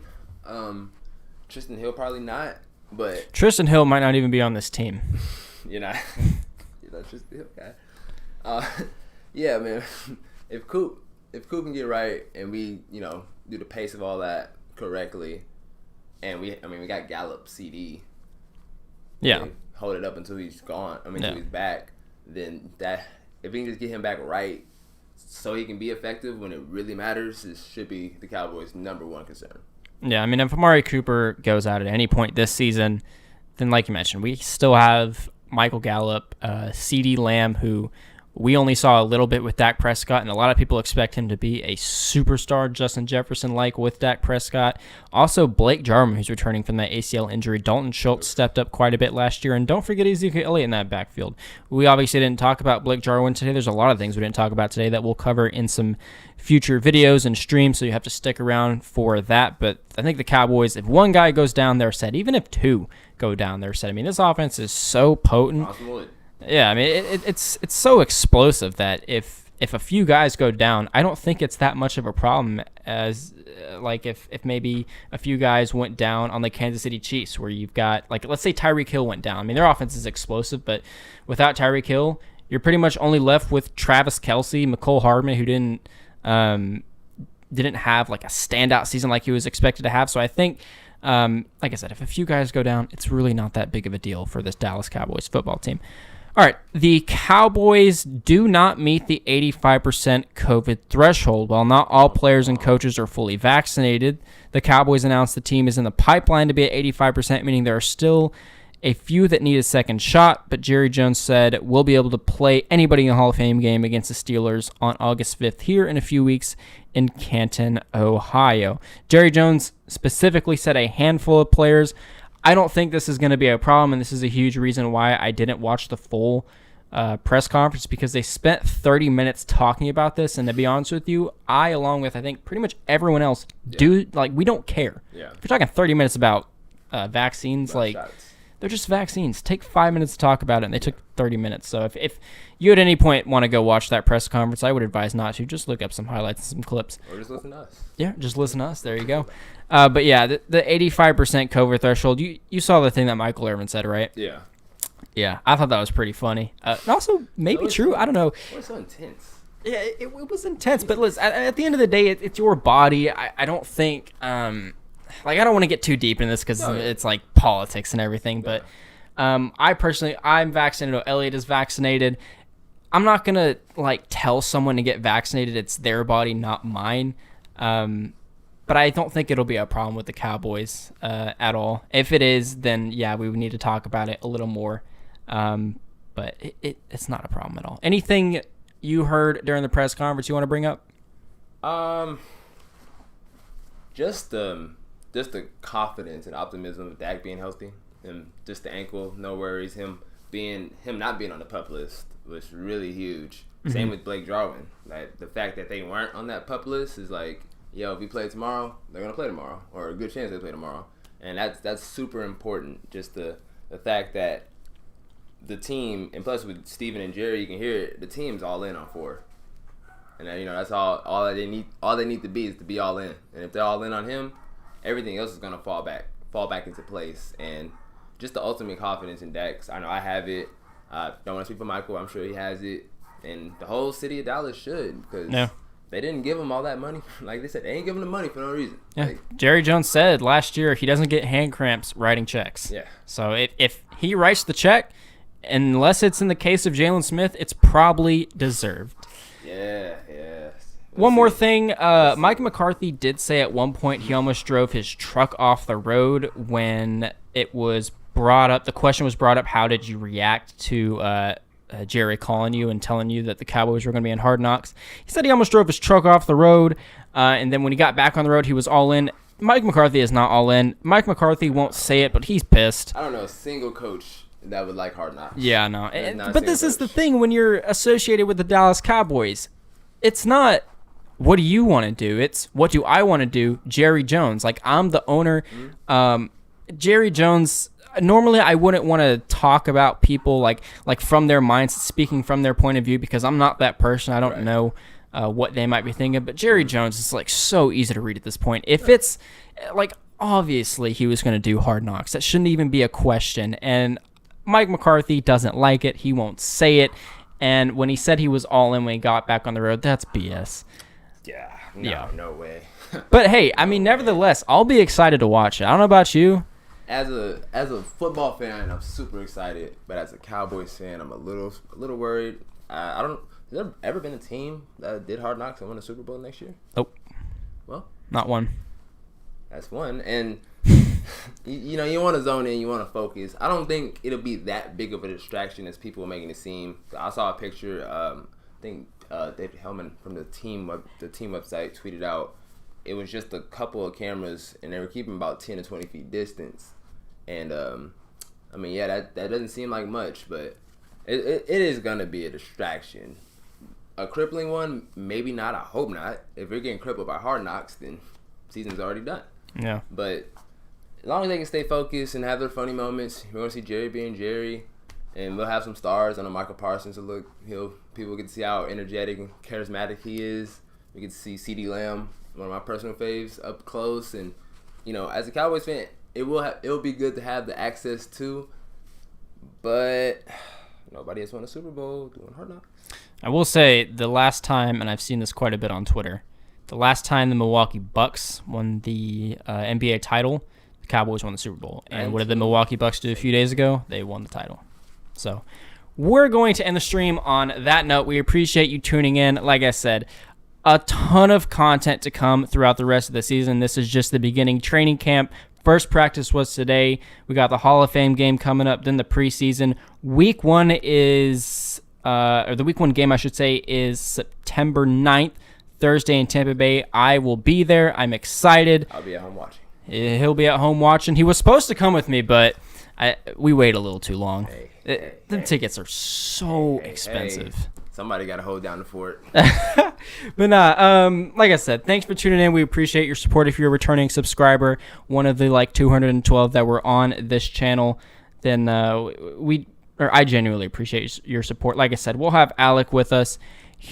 Tristan Hill probably not. But Tristan Hill might not even be on this team. You're not Tristan Hill guy. Yeah, man. If Coop can get right and we, do the pace of all that correctly, and we got Gallup CD. Yeah. Hold it up until he's gone. Until he's back. Then that, if we can just get him back right, so he can be effective when it really matters, it should be the Cowboys' number 1 concern. Yeah, I mean, if Amari Cooper goes out at any point this season, then like you mentioned, we still have Michael Gallup, CeeDee Lamb, who we only saw a little bit with Dak Prescott, and a lot of people expect him to be a superstar, Justin Jefferson-like with Dak Prescott. Also, Blake Jarwin, who's returning from that ACL injury. Dalton Schultz stepped up quite a bit last year, and don't forget Ezekiel Elliott in that backfield. We obviously didn't talk about Blake Jarwin today. There's a lot of things we didn't talk about today that we'll cover in some future videos and streams, so you have to stick around for that. But I think the Cowboys, if one guy goes down, they're set. Even if 2 go down, they're set. I mean, this offense is so potent. Yeah, I mean, it's so explosive that if a few guys go down, I don't think it's that much of a problem as like if maybe a few guys went down on the Kansas City Chiefs, where you've got, like, let's say Tyreek Hill went down. I mean, their offense is explosive, but without Tyreek Hill, you're pretty much only left with Travis Kelce, McCole Hardman, who didn't have like a standout season like he was expected to have. So I think, like I said, if a few guys go down, it's really not that big of a deal for this Dallas Cowboys football team. All right, the Cowboys do not meet the 85% COVID threshold. While not all players and coaches are fully vaccinated, the Cowboys announced the team is in the pipeline to be at 85%, meaning there are still a few that need a second shot, but Jerry Jones said we'll be able to play anybody in the Hall of Fame game against the Steelers on August 5th here in a few weeks in Canton, Ohio. Jerry Jones specifically said a handful of players. I don't think this is going to be a problem, and this is a huge reason why I didn't watch the full press conference, because they spent 30 minutes talking about this, and to be honest with you, I, along with I think pretty much everyone else, we don't care. Yeah. If you're talking 30 minutes about vaccines, shots. They're just vaccines. Take 5 minutes to talk about it, and they took 30 minutes. So if you at any point want to go watch that press conference, I would advise not to. Just look up some highlights and some clips. Or just listen to us. Yeah, just listen to us. There you go. But yeah, the 85% COVID threshold, you saw the thing that Michael Irvin said, right? Yeah. Yeah, I thought that was pretty funny. And also maybe true. I don't know. It was so intense. Yeah, it was intense. But listen, at the end of the day, it's your body. I don't think... I don't want to get too deep in this because it's like politics and everything, but I'm vaccinated. Elliot is vaccinated. I'm not going to tell someone to get vaccinated. It's their body, not mine. But I don't think it'll be a problem with the Cowboys at all. If it is, then yeah, we would need to talk about it a little more. But it's not a problem at all. Anything you heard during the press conference you want to bring up? Just the confidence and optimism of Dak being healthy, and just the ankle, no worries. Him not being on the PUP list was really huge. Mm-hmm. Same with Blake Jarwin. Like, the fact that they weren't on that PUP list is like, yo, if we play tomorrow, they're gonna play tomorrow, or a good chance they play tomorrow, and that's super important. Just the fact that the team, and plus with Steven and Jerry, you can hear it. The team's all in on 4, and that's all they need. All they need to be is to be all in, and if they're all in on him, everything else is gonna fall back into place, and just the ultimate confidence in Dak. I know I have it. Don't want to speak for Michael. I'm sure he has it, and the whole city of Dallas should, because they didn't give him all that money. Like they said, they ain't giving him money for no reason. Yeah. Like, Jerry Jones said last year he doesn't get hand cramps writing checks. Yeah. So if he writes the check, unless it's in the case of Jalen Smith, it's probably deserved. Yeah. One more thing, Mike McCarthy did say at one point he almost drove his truck off the road when it was brought up. The question was brought up, how did you react to Jerry calling you and telling you that the Cowboys were going to be in Hard Knocks? He said he almost drove his truck off the road, and then when he got back on the road, he was all in. Mike McCarthy is not all in. Mike McCarthy won't say it, but he's pissed. I don't know a single coach that would like Hard Knocks. Yeah, no. But this is the thing when you're associated with the Dallas Cowboys. It's not, what do you want to do? It's, what do I want to do? Jerry Jones. Like, I'm the owner. Jerry Jones, normally I wouldn't want to talk about people like from their minds, speaking from their point of view, because I'm not that person. I don't know what they might be thinking. But Jerry Jones is like so easy to read at this point. If it's like, obviously he was going to do Hard Knocks. That shouldn't even be a question. And Mike McCarthy doesn't like it. He won't say it. And when he said he was all in when he got back on the road, that's BS. Yeah, no way. But hey, I mean, nevertheless, I'll be excited to watch it. I don't know about you. As a football fan, I'm super excited. But as a Cowboys fan, I'm a little worried. I don't. Has there ever been a team that did Hard Knocks and won a Super Bowl next year? Nope. Well, not one. That's one. And you want to zone in, you want to focus. I don't think it'll be that big of a distraction as people are making it seem. I saw a picture. I think David Hellman from the team website tweeted out. It was just a couple of cameras, and they were keeping about 10 to 20 feet distance. And I mean, yeah, that doesn't seem like much, but it is gonna be a distraction. A crippling one, maybe not. I hope not. If you're getting crippled by Hard Knocks, then season's already done. Yeah. But as long as they can stay focused and have their funny moments, we're gonna see Jerry being Jerry, and we'll have some stars. I know Michael Parsons will look. People get to see how energetic and charismatic he is. We get to see CeeDee Lamb, one of my personal faves, up close. And as a Cowboys fan, it will be good to have the access to. But nobody has won a Super Bowl doing Hard Knocks. I will say the last time, and I've seen this quite a bit on Twitter, the last time the Milwaukee Bucks won the NBA title, the Cowboys won the Super Bowl. And what did the Milwaukee Bucks do a few days ago? They won the title. So we're going to end the stream on that note. We appreciate you tuning in. Like I said, a ton of content to come throughout the rest of the season. This is just the beginning. Training camp. First practice was today. We got the Hall of Fame game coming up, then the preseason. Week 1 is, or the Week 1 game, I should say, is September 9th, Thursday in Tampa Bay. I will be there. I'm excited. I'll be at home watching. He'll be at home watching. He was supposed to come with me, but we waited a little too long. The tickets are so expensive. Somebody got to hold down the fort. But like I said, thanks for tuning in. We appreciate your support. If you're a returning subscriber, one of the 212 that were on this channel, then I genuinely appreciate your support. Like I said, we'll have Alec with us